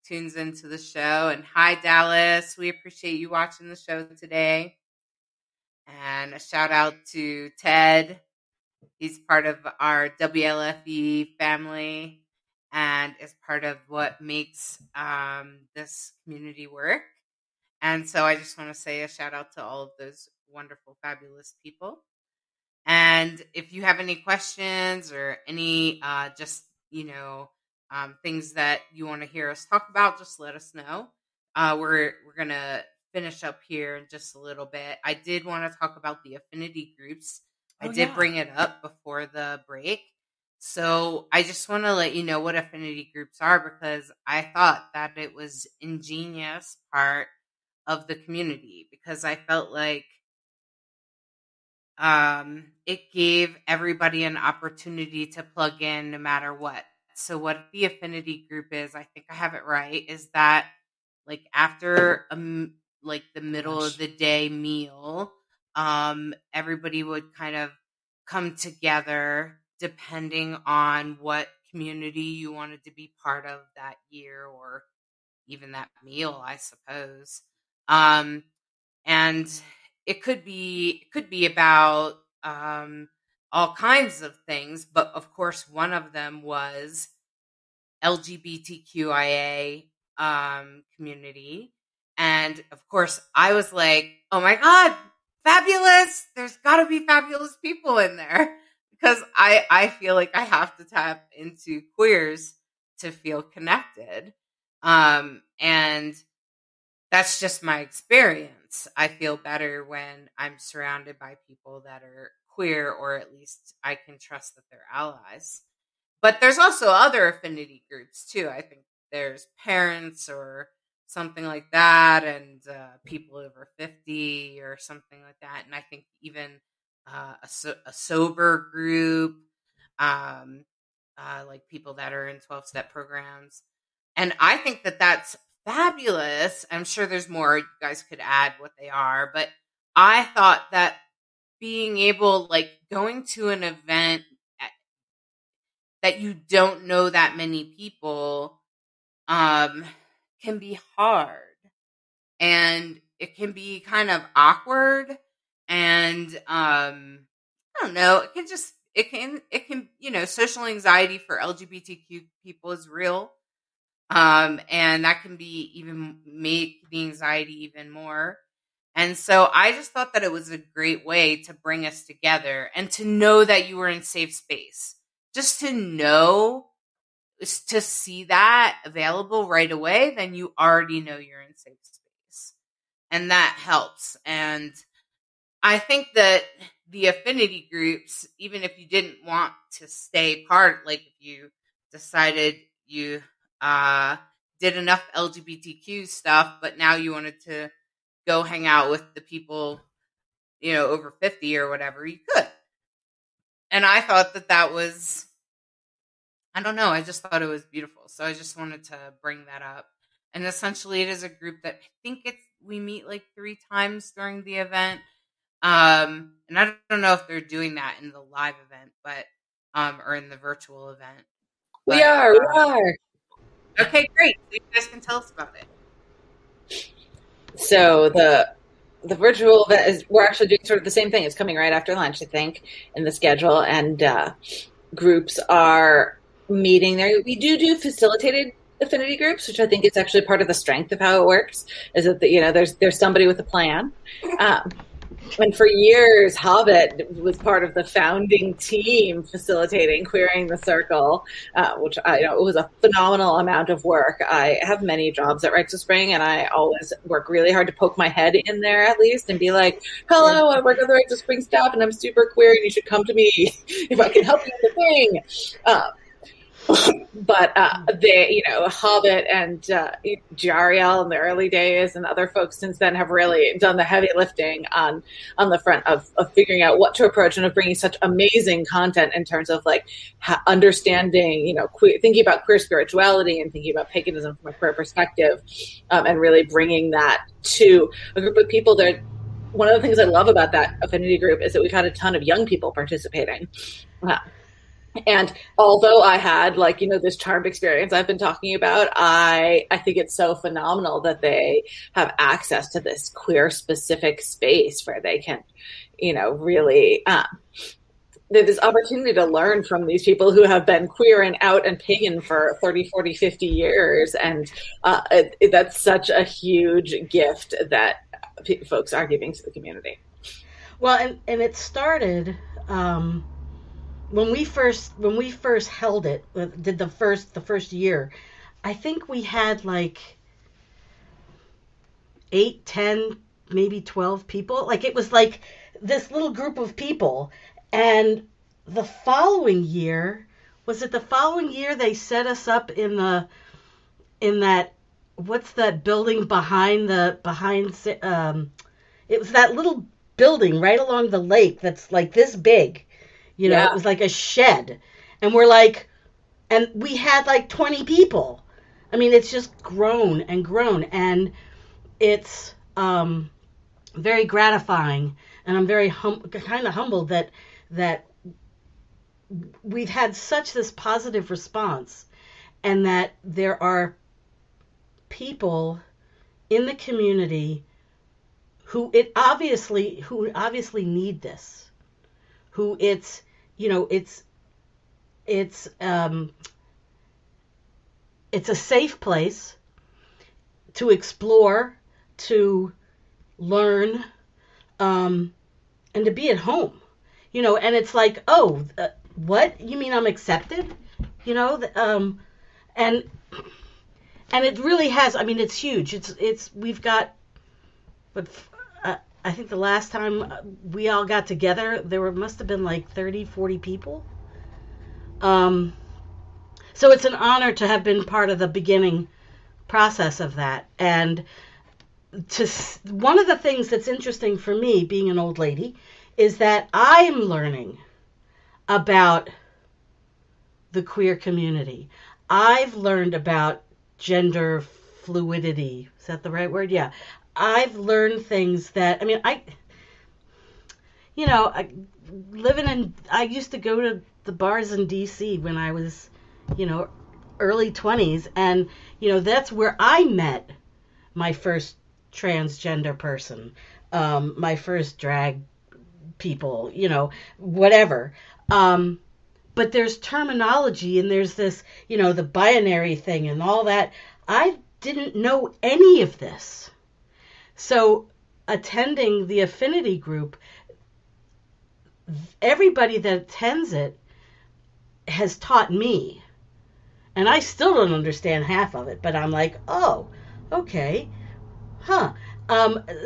tunes into the show. And hi, Dallas. We appreciate you watching the show today. And a shout out to Ted. He's part of our WLFE family and is part of what makes this community work. And so I just want to say a shout out to all of those wonderful, fabulous people. And if you have any questions or any things that you want to hear us talk about, just let us know. We're going to finish up here in just a little bit. I did want to talk about the affinity groups. I did bring it up before the break. So I just want to let you know what affinity groups are, because I thought that it was ingenious part of the community, because I felt like it gave everybody an opportunity to plug in no matter what. So what the affinity group is, I think I have it right, is that like after the middle of the day meal, everybody would kind of come together depending on what community you wanted to be part of that year, or even that meal, I suppose. And it could be about all kinds of things, but of course one of them was LGBTQIA community. And of course I was like, oh my God, fabulous. There's gotta be fabulous people in there, because I feel like I have to tap into queers to feel connected. And that's just my experience. I feel better when I'm surrounded by people that are queer, or at least I can trust that they're allies. But there's also other affinity groups too. I think there's parents or something like that, and people over 50 or something like that. And I think even a sober group, like people that are in 12-step programs. And I think that that's fabulous. I'm sure there's more you guys could add what they are, but I thought that being able, like, going to an event that you don't know that many people can be hard, and it can be kind of awkward, and I don't know, it can social anxiety for LGBTQ people is real, and that can be even make the anxiety even more. And so I just thought that it was a great way to bring us together and to know that you were in safe space. Just to know, to see that available right away, then you already know you're in safe space. And that helps. And I think that the affinity groups, even if you didn't want to stay part, like if you decided you did enough LGBTQ stuff, but now you wanted to go hang out with the people, over 50 or whatever, you could. And I thought that was, I don't know, I just thought it was beautiful. So I just wanted to bring that up. And essentially it is a group that I think we meet like 3 times during the event. And I don't know if they're doing that in the live event, but, or in the virtual event. We are. Okay, great. So you guys can tell us about it. So the virtual event is, we're actually doing sort of the same thing. It's coming right after lunch, I think, in the schedule, and groups are meeting there. We do facilitated affinity groups, which I think is actually part of the strength of how it works, is that there's somebody with a plan. And for years, Hobbit was part of the founding team facilitating Queering the Circle, which it was a phenomenal amount of work. I have many jobs at Rites of Spring, and I always work really hard to poke my head in there at least and be like, hello, I work on the Rites of Spring staff, and I'm super queer, and you should come to me if I can help you with the thing. But they, Hobbit and Jariel in the early days and other folks since then have really done the heavy lifting on the front of figuring out what to approach and of bringing such amazing content in terms of like understanding, thinking about queer spirituality and thinking about paganism from a queer perspective, and really bringing that to a group of people that. One of the things I love about that affinity group is that we've had a ton of young people participating. And although I had this charmed experience I've been talking about, I think it's so phenomenal that they have access to this queer specific space where they can, really, there's this opportunity to learn from these people who have been queer and out and pagan for 30, 40, 50 years. And that's such a huge gift that folks are giving to the community. Well, and it started, when we first held it, did the first year, I think we had 8, 10, maybe 12 people. It was like this little group of people. And the following year, they set us up in that, what's that building behind, it was that little building right along the lake that's like this big. It was like a shed. And and we had 20 people. I mean, it's just grown and grown. And it's very gratifying. And I'm very kind of humbled that we've had such this positive response, and that there are people in the community who obviously need this, who it's a safe place to explore, to learn, and to be at home, and it's like, what? You mean I'm accepted? And it really has, I mean, it's huge. We've got, I think the last time we all got together, must have been 30, 40 people. So it's an honor to have been part of the beginning process of that. And one of the things that's interesting for me, being an old lady, is that I'm learning about the queer community. I've learned about gender fluidity. Is that the right word? Yeah. I've learned things that, I used to go to the bars in DC when I was, early 20s, and that's where I met my first transgender person, my first drag people, whatever. But there's terminology, and there's this, the binary thing and all that. I didn't know any of this. So attending the affinity group, everybody that attends it has taught me. And I still don't understand half of it, but I'm like, oh, okay, huh.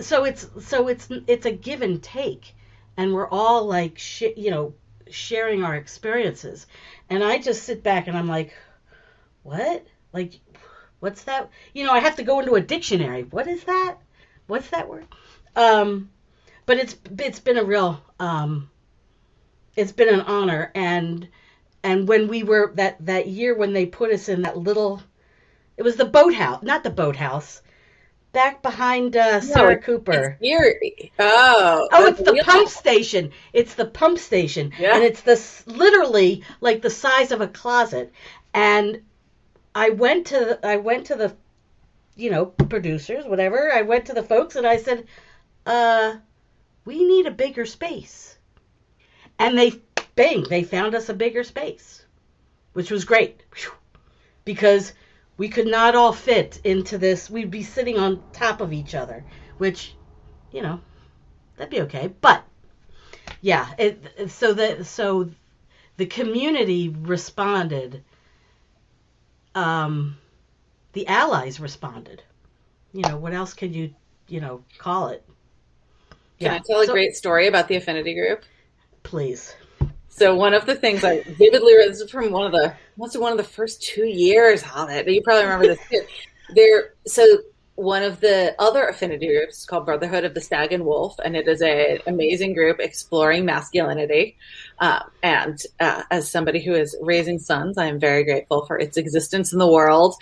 So it's a give and take, and we're all like, sharing our experiences. And I just sit back and I'm like, what? Like, what's that? I have to go into a dictionary. What is that? What's that word? But it's been a real, it's been an honor. And when we were that year when they put us in that little, it was the boathouse, not the boathouse, back behind Sarah Cooper. It's Erie. Oh, it's the pump station. It's the pump station, and it's literally like the size of a closet. And I went to the, producers, whatever. I went to the folks and I said, we need a bigger space. And they found us a bigger space, which was great. Whew. Because we could not all fit into this. We'd be sitting on top of each other, which, that'd be okay. But yeah, so the community responded. The allies responded. What else could you, call it? Can I tell a great story about the affinity group? Please. So one of the things I vividly read, this is from one of the first 2 years of it. You probably remember this too. So one of the other affinity groups is called Brotherhood of the Stag and Wolf, and it is an amazing group exploring masculinity. And as somebody who is raising sons, I am very grateful for its existence in the world,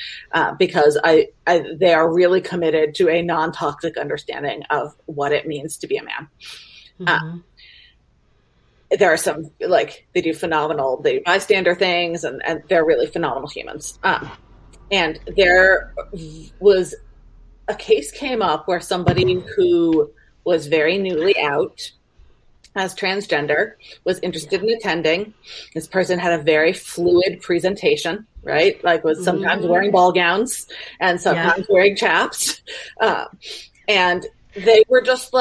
because they are really committed to a non-toxic understanding of what it means to be a man. Mm-hmm. There are some, they do phenomenal, they do bystander things, and they're really phenomenal humans. And there was a case came up where somebody who was very newly out as transgender was interested in attending. This person had a very fluid presentation, right? Was sometimes wearing ball gowns and sometimes wearing chaps. And they were just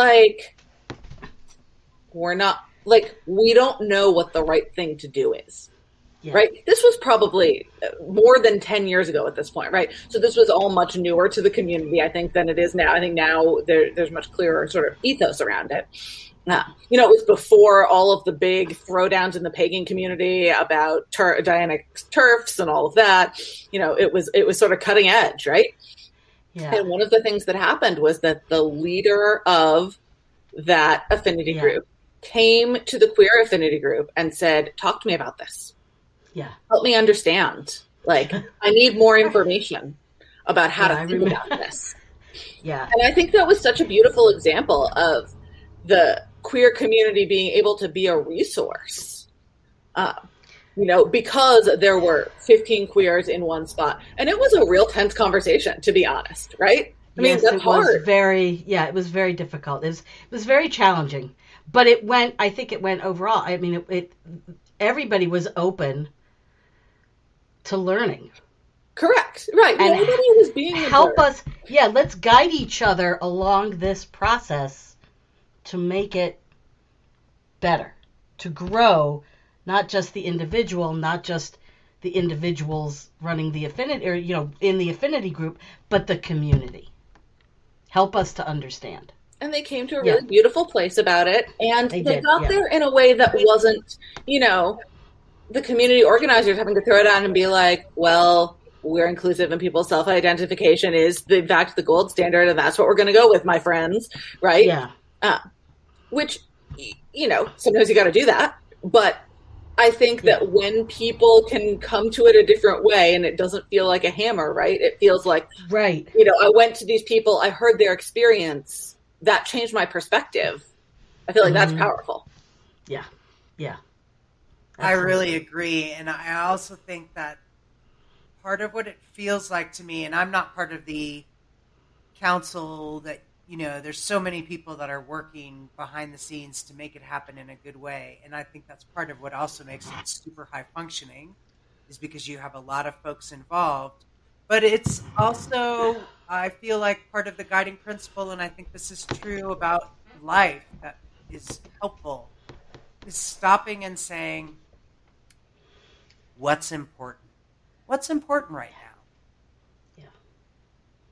we don't know what the right thing to do is. Yeah. Right? This was probably more than 10 years ago at this point, right? So this was all much newer to the community, I think, than it is now. I think now there's much clearer sort of ethos around it. It was before all of the big throwdowns in the pagan community about Dianic turfs and all of that. It was sort of cutting edge, right? Yeah. And one of the things that happened was that the leader of that affinity group came to the queer affinity group and said, talk to me about this. Yeah. Help me understand. I need more information about how to think about this. Yeah. And I think that was such a beautiful example of the queer community being able to be a resource, because there were 15 queers in one spot. And it was a real tense conversation, to be honest, right? I mean, that's hard. It was very difficult. It was very challenging. But I think it went overall. I mean, everybody was open to learning. Correct. Right. And everybody was being help us. Yeah. Let's guide each other along this process to make it better, to grow, not just the individual, not just the individuals running the affinity or, in the affinity group, but the community. Help us to understand. And they came to a really beautiful place about it. And they got there in a way that wasn't, the community organizers having to throw it out and be like, well, we're inclusive and people's self-identification is, in fact, the gold standard. And that's what we're going to go with, my friends. Right? Yeah. Which, sometimes you got to do that. But I think that when people can come to it a different way and it doesn't feel like a hammer, right? It feels like, I went to these people, I heard their experience. That changed my perspective. I feel like that's powerful. Yeah. Yeah. I really agree. And I also think that part of what it feels like to me, and I'm not part of the council that, there's so many people that are working behind the scenes to make it happen in a good way. And I think that's part of what also makes it super high functioning, is because you have a lot of folks involved. But it's also, I feel like, part of the guiding principle, and I think this is true about life, that is helpful, is stopping and saying, what's important? What's important right now?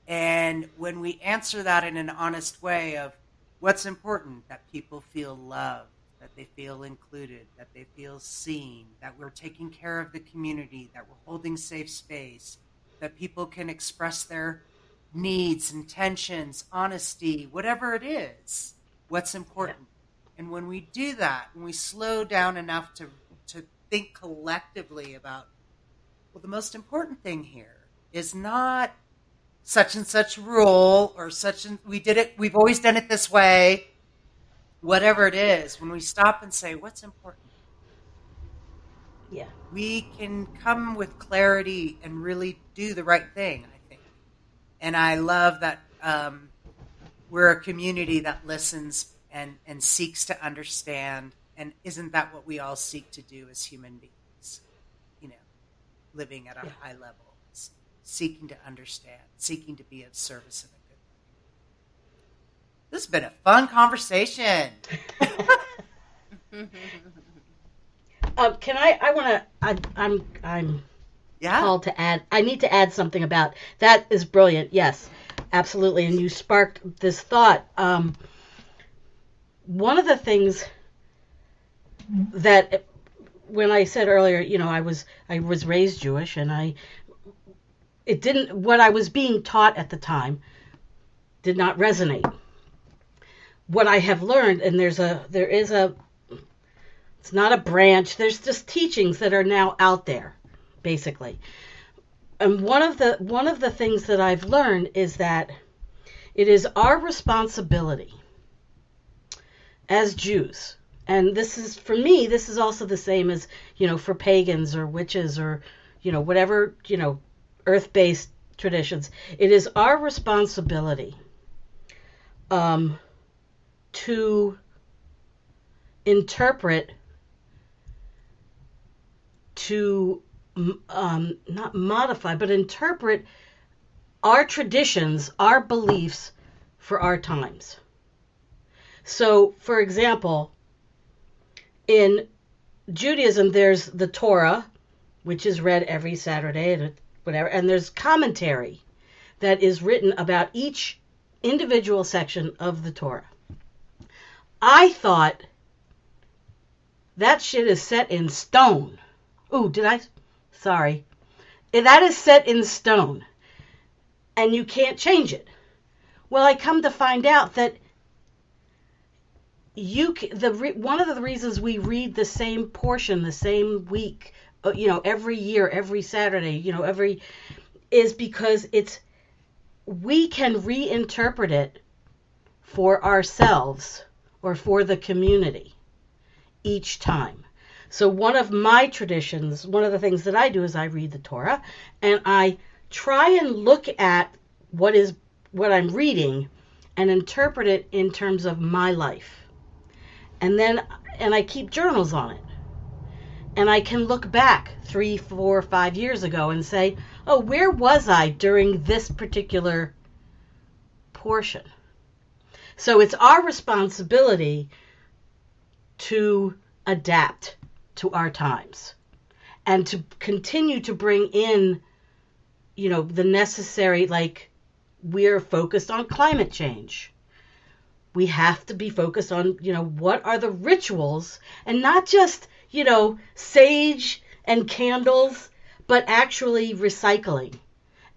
And when we answer that in an honest way of what's important, that people feel loved, that they feel included, that they feel seen, that we're taking care of the community, that we're holding safe space, that people can express their needs, intentions, honesty, whatever it is, what's important. And when we do that, when we slow down enough to think collectively about, well, the most important thing here is not such and such rule or we did it, we've always done it this way, whatever it is, when we stop and say, what's important? Yeah. We can come with clarity and really do the right thing, I think. And I love that we're a community that listens and seeks to understand. And isn't that what we all seek to do as human beings? Living at a high level. Seeking to understand, seeking to be of service in a good way. This has been a fun conversation. I'm called to add. I need to add something about that. Is brilliant. Yes, absolutely. And you sparked this thought. One of the things that, when I said earlier, I was raised Jewish, and what I was being taught at the time did not resonate. What I have learned, and it's not a branch, there's just teachings that are now out there, basically. And one of the things that I've learned is that it is our responsibility as Jews, and this is, for me, this is also the same as, for pagans or witches or, whatever, earth-based traditions. It is our responsibility to interpret, to not modify, but interpret our traditions, our beliefs for our times. So, for example, in Judaism, there's the Torah, which is read every Saturday, and whatever, and there's commentary that is written about each individual section of the Torah. I thought that shit is set in stone. Ooh, sorry. That is set in stone, and you can't change it. Well, I come to find out that one of the reasons we read the same portion the same week, every year, every Saturday, is because we can reinterpret it for ourselves or for the community each time. So one of my traditions, one of the things that I do is I read the Torah, and I try and look at what I'm reading and interpret it in terms of my life. And I keep journals on it. And I can look back 3, 4, 5 years ago and say, oh, where was I during this particular portion? So it's our responsibility to adapt to our times and to continue to bring in, the necessary, like, we're focused on climate change. We have to be focused on, what are the rituals, and not just, sage and candles, but actually recycling,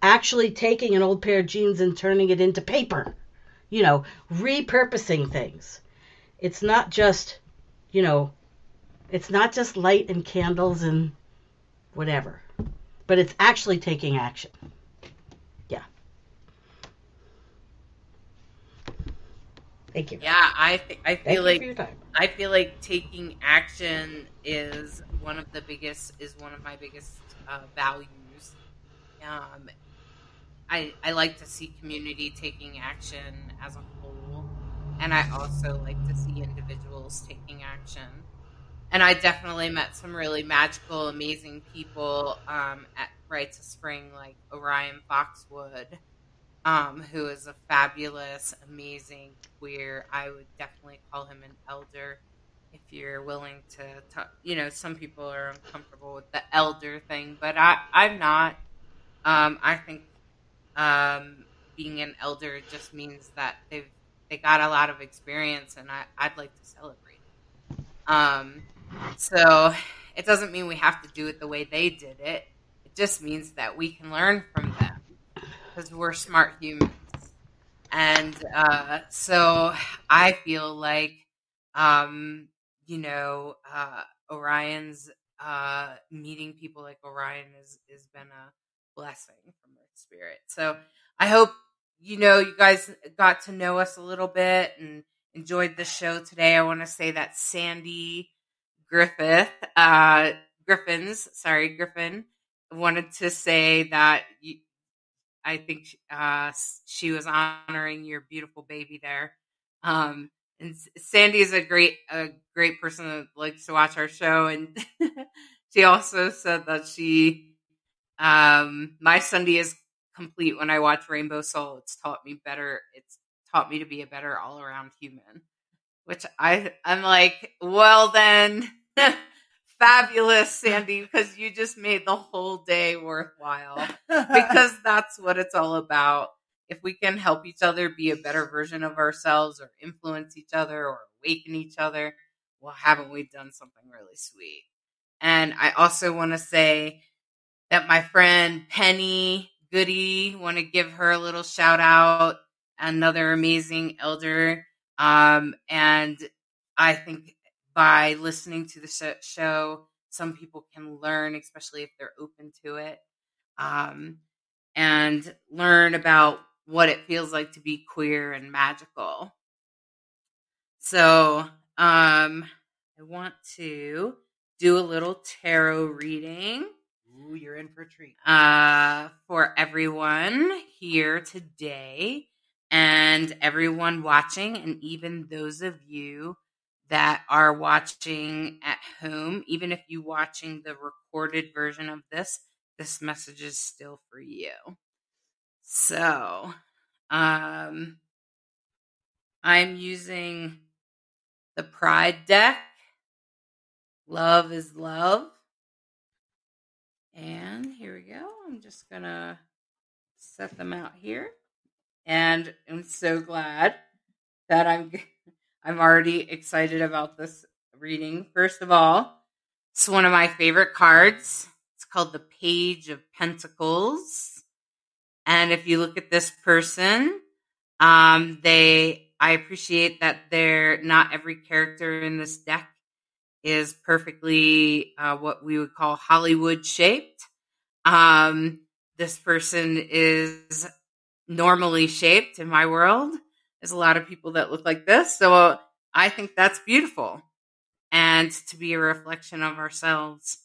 actually taking an old pair of jeans and turning it into paper, repurposing things. It's not just, it's not just light and candles and whatever, but it's actually taking action. Yeah. Thank you. Yeah, I Thank feel you like for your time. I feel like taking action is one of my biggest values. Um, I like to see community taking action as a whole, and I also like to see individuals taking action. And I definitely met some really magical, amazing people at Rites of Spring, like Orion Foxwood, who is a fabulous, amazing queer. I would definitely call him an elder if you're willing to talk. Some people are uncomfortable with the elder thing, but I'm not. I think being an elder just means that they got a lot of experience, and I'd like to celebrate it. So it doesn't mean we have to do it the way they did it. It just means that we can learn from them because we're smart humans. And so I feel like, um, Orion's meeting people like Orion has been a blessing from Earth Spirit. So I hope you guys got to know us a little bit and enjoyed the show today. I want to say that Sandy Griffin, wanted to say that I think she was honoring your beautiful baby there. And Sandy is a great person that likes to watch our show. And she also said that my Sunday is complete when I watch Rainbow Soul. It's taught me to be a better all around human, which I'm like, well then, fabulous, Sandy, because you just made the whole day worthwhile. Because that's what it's all about. If we can help each other be a better version of ourselves, or influence each other, or awaken each other, well, haven't we done something really sweet? And I also want to say that my friend Penny Goody, want to give her a little shout out. Another amazing elder. And I think by listening to the show, some people can learn, especially if they're open to it, and learn about what it feels like to be queer and magical. So I want to do a little tarot reading. Ooh, you're in for a treat. For everyone here today and everyone watching, and even those of you that are watching at home, even if you're watching the recorded version of this message is still for you. So, I'm using the Pride deck. Love is love. And here we go. I'm just going to set them out here. And I'm so glad that I'm already excited about this reading. First of all, it's one of my favorite cards. It's called the Page of Pentacles. And if you look at this person, I appreciate that not every character in this deck is perfectly what we would call Hollywood shaped. This person is normally shaped in my world. There's a lot of people that look like this. So I think that's beautiful, and to be a reflection of ourselves.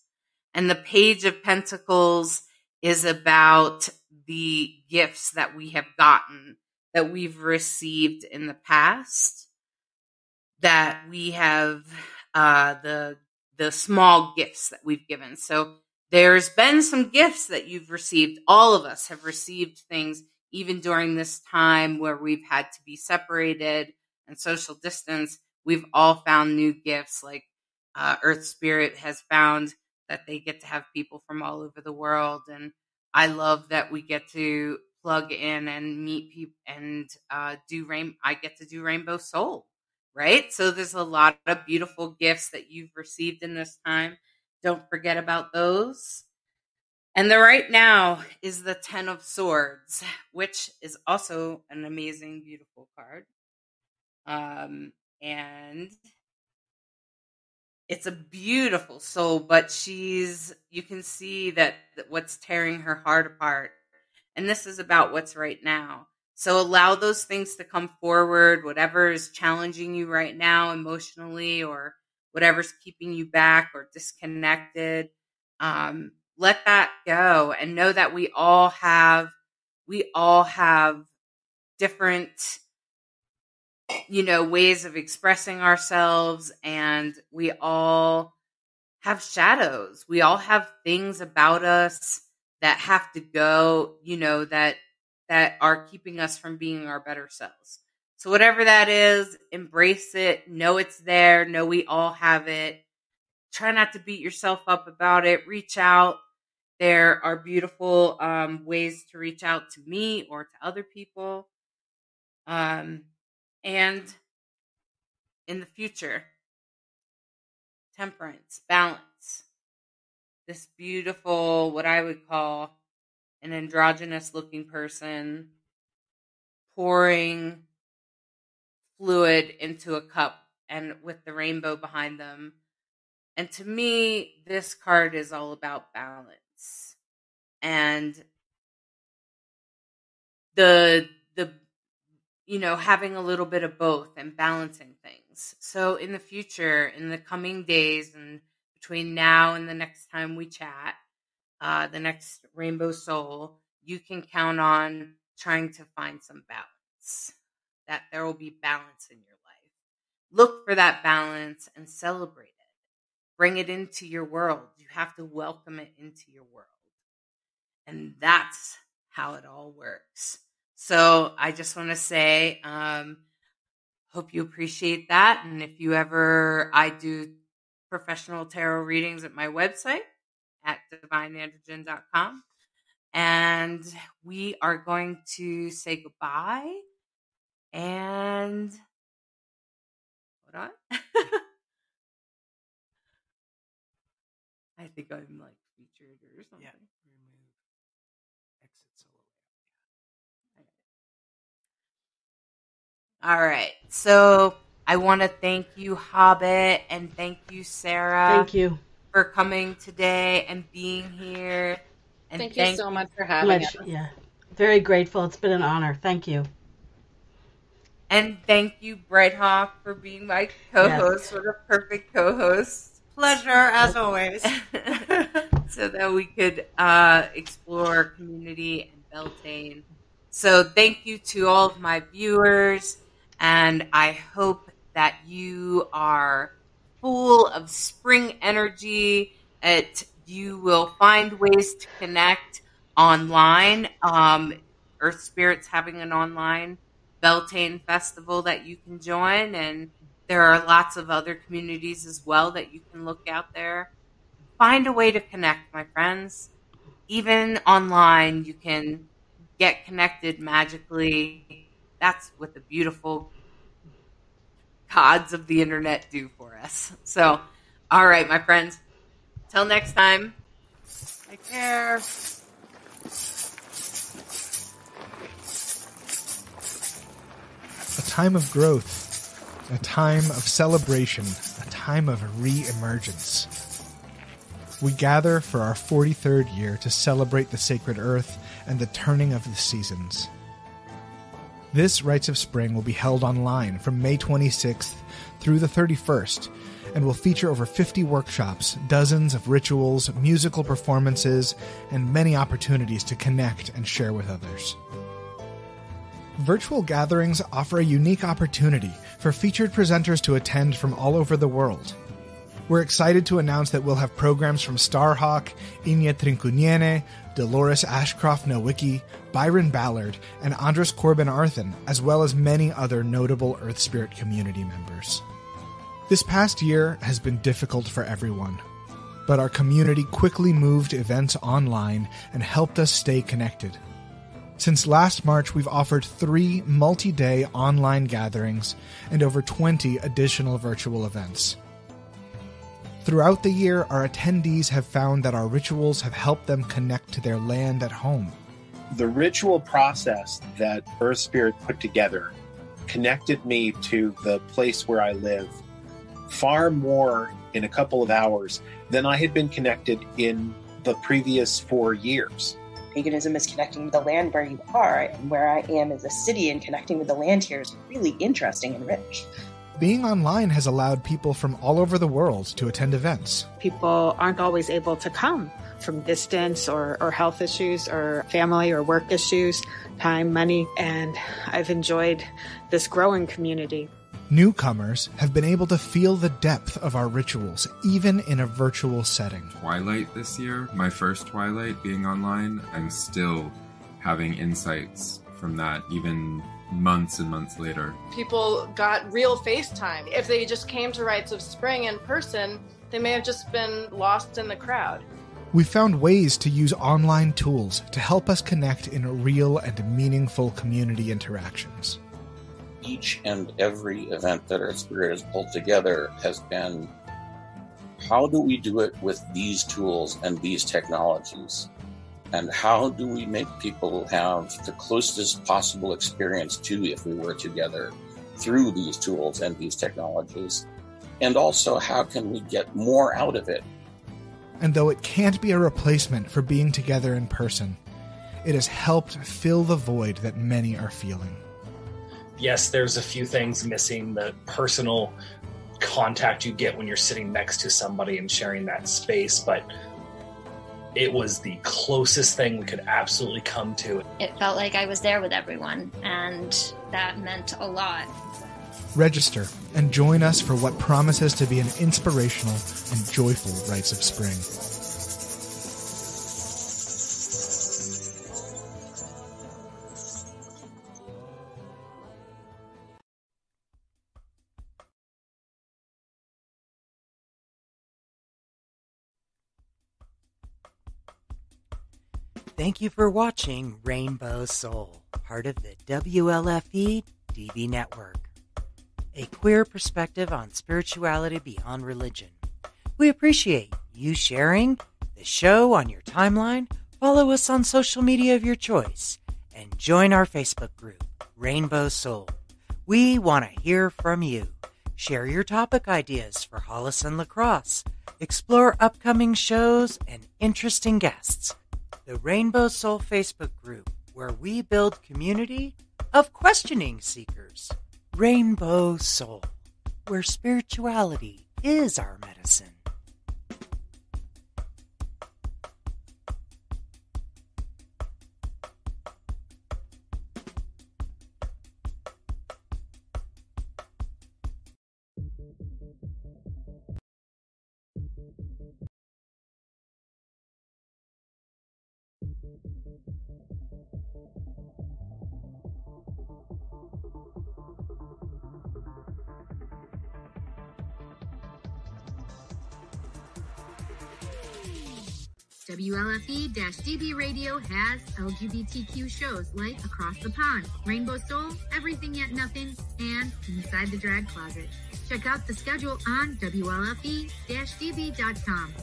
And the Page of Pentacles is about the gifts that we have gotten, that we've received in the past, that we have the small gifts that we've given. So there's been some gifts that you've received. All of us have received things, even during this time where we've had to be separated and social distance. We've all found new gifts, like Earth Spirit has found that they get to have people from all over the world. And I love that we get to plug in and meet people and I get to do Rainbow Soul, right? So there's a lot of beautiful gifts that you've received in this time. Don't forget about those. And the right now is the 10 of Swords, which is also an amazing, beautiful card. And it's a beautiful soul, but you can see that what's tearing her heart apart. And this is about what's right now. So allow those things to come forward, whatever is challenging you right now emotionally, or whatever's keeping you back or disconnected. Let that go and know that we all have different, ways of expressing ourselves, and we all have shadows. We all have things about us that have to go, that are keeping us from being our better selves. So whatever that is, embrace it. Know it's there. Know we all have it. Try not to beat yourself up about it. Reach out. There are beautiful ways to reach out to me or to other people. And in the future, temperance, balance. This beautiful, what I would call an androgynous looking person pouring fluid into a cup and with the rainbow behind them. And to me, this card is all about balance and the having a little bit of both and balancing things. So in the future, in the coming days, and between now and the next time we chat, the next Rainbow Soul, you can count on trying to find some balance, that there will be balance in your life. Look for that balance and celebrate it. Bring it into your world. You have to welcome it into your world. And that's how it all works. So I just want to say, hope you appreciate that. And if you ever, I do professional tarot readings at my website at divineandrogen.com. And we are going to say goodbye. And hold on. I think I'm like featured or something. Yeah. Remove exit solo. All right. So I want to thank you, Hobbit, and thank you, Sarah. Thank you for coming today and being here. And thank you so much for having us. Yeah, very grateful. It's been an honor. Thank you. And thank you, Bright Hawk, for being my co-host. Yes. What a perfect co-host. Pleasure, as always. So that we could explore community and Beltane. So thank you to all of my viewers, and I hope that you are full of spring energy, that you will find ways to connect online. Earth Spirit's having an online Beltane festival that you can join, and there are lots of other communities as well that you can look out there. Find a way to connect, my friends. Even online, you can get connected magically. That's what the beautiful gods of the internet do for us. So, all right, my friends. Till next time. Take care. A time of growth. A time of celebration, a time of re-emergence. We gather for our 43rd year to celebrate the sacred earth and the turning of the seasons. This Rites of Spring will be held online from May 26th through the 31st and will feature over 50 workshops, dozens of rituals, musical performances, and many opportunities to connect and share with others. Virtual gatherings offer a unique opportunity for featured presenters to attend from all over the world. We're excited to announce that we'll have programs from Starhawk, Inya Trincuniene, Dolores Ashcroft Nowicki, Byron Ballard, and Andres Corbin Arthen, as well as many other notable Earth Spirit community members. This past year has been difficult for everyone, but our community quickly moved events online and helped us stay connected. Since last March, we've offered 3 multi-day online gatherings and over 20 additional virtual events. Throughout the year, our attendees have found that our rituals have helped them connect to their land at home. The ritual process that Earth Spirit put together connected me to the place where I live far more in a couple of hours than I had been connected in the previous 4 years. Paganism is connecting with the land where you are, and where I am as a city and connecting with the land here is really interesting and rich. Being online has allowed people from all over the world to attend events. People aren't always able to come from distance or health issues or family or work issues, time, money, and I've enjoyed this growing community. Newcomers have been able to feel the depth of our rituals, even in a virtual setting. Twilight this year, my first Twilight being online, I'm still having insights from that even months and months later. People got real FaceTime. If they just came to Rites of Spring in person, they may have just been lost in the crowd. We found ways to use online tools to help us connect in real and meaningful community interactions. Each and every event that our spirit has pulled together has been, how do we do it with these tools and these technologies? And how do we make people have the closest possible experience too if we were together through these tools and these technologies? And also, how can we get more out of it? And though it can't be a replacement for being together in person, it has helped fill the void that many are feeling. Yes, there's a few things missing, the personal contact you get when you're sitting next to somebody and sharing that space, but it was the closest thing we could absolutely come to. It felt like I was there with everyone, and that meant a lot. Register and join us for what promises to be an inspirational and joyful Rites of Spring. Thank you for watching Rainbow Soul, part of the WLFE DB Network, a queer perspective on spirituality beyond religion. We appreciate you sharing the show on your timeline, follow us on social media of your choice, and join our Facebook group, Rainbow Soul. We want to hear from you. Share your topic ideas for Hollis and Lacrosse, explore upcoming shows and interesting guests. The Rainbow Soul Facebook group, where we build community of questioning seekers. Rainbow Soul, where spirituality is our medicine. WLFE-DB Radio has LGBTQ shows like Across the Pond, Rainbow Soul, Everything Yet Nothing, and Inside the Drag Closet. Check out the schedule on WLFE-DB.com.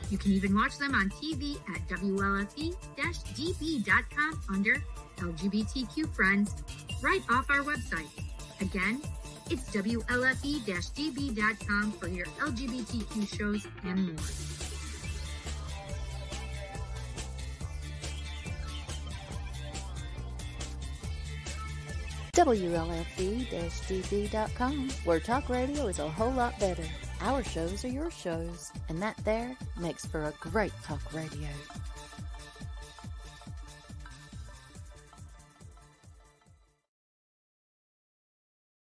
You can even watch them on TV at WLFE-DB.com under LGBTQ Friends, right off our website. Again, it's WLFE-DB.com for your LGBTQ shows and more. WLFE-DB.com, where talk radio is a whole lot better. Our shows are your shows, and that there makes for a great talk radio.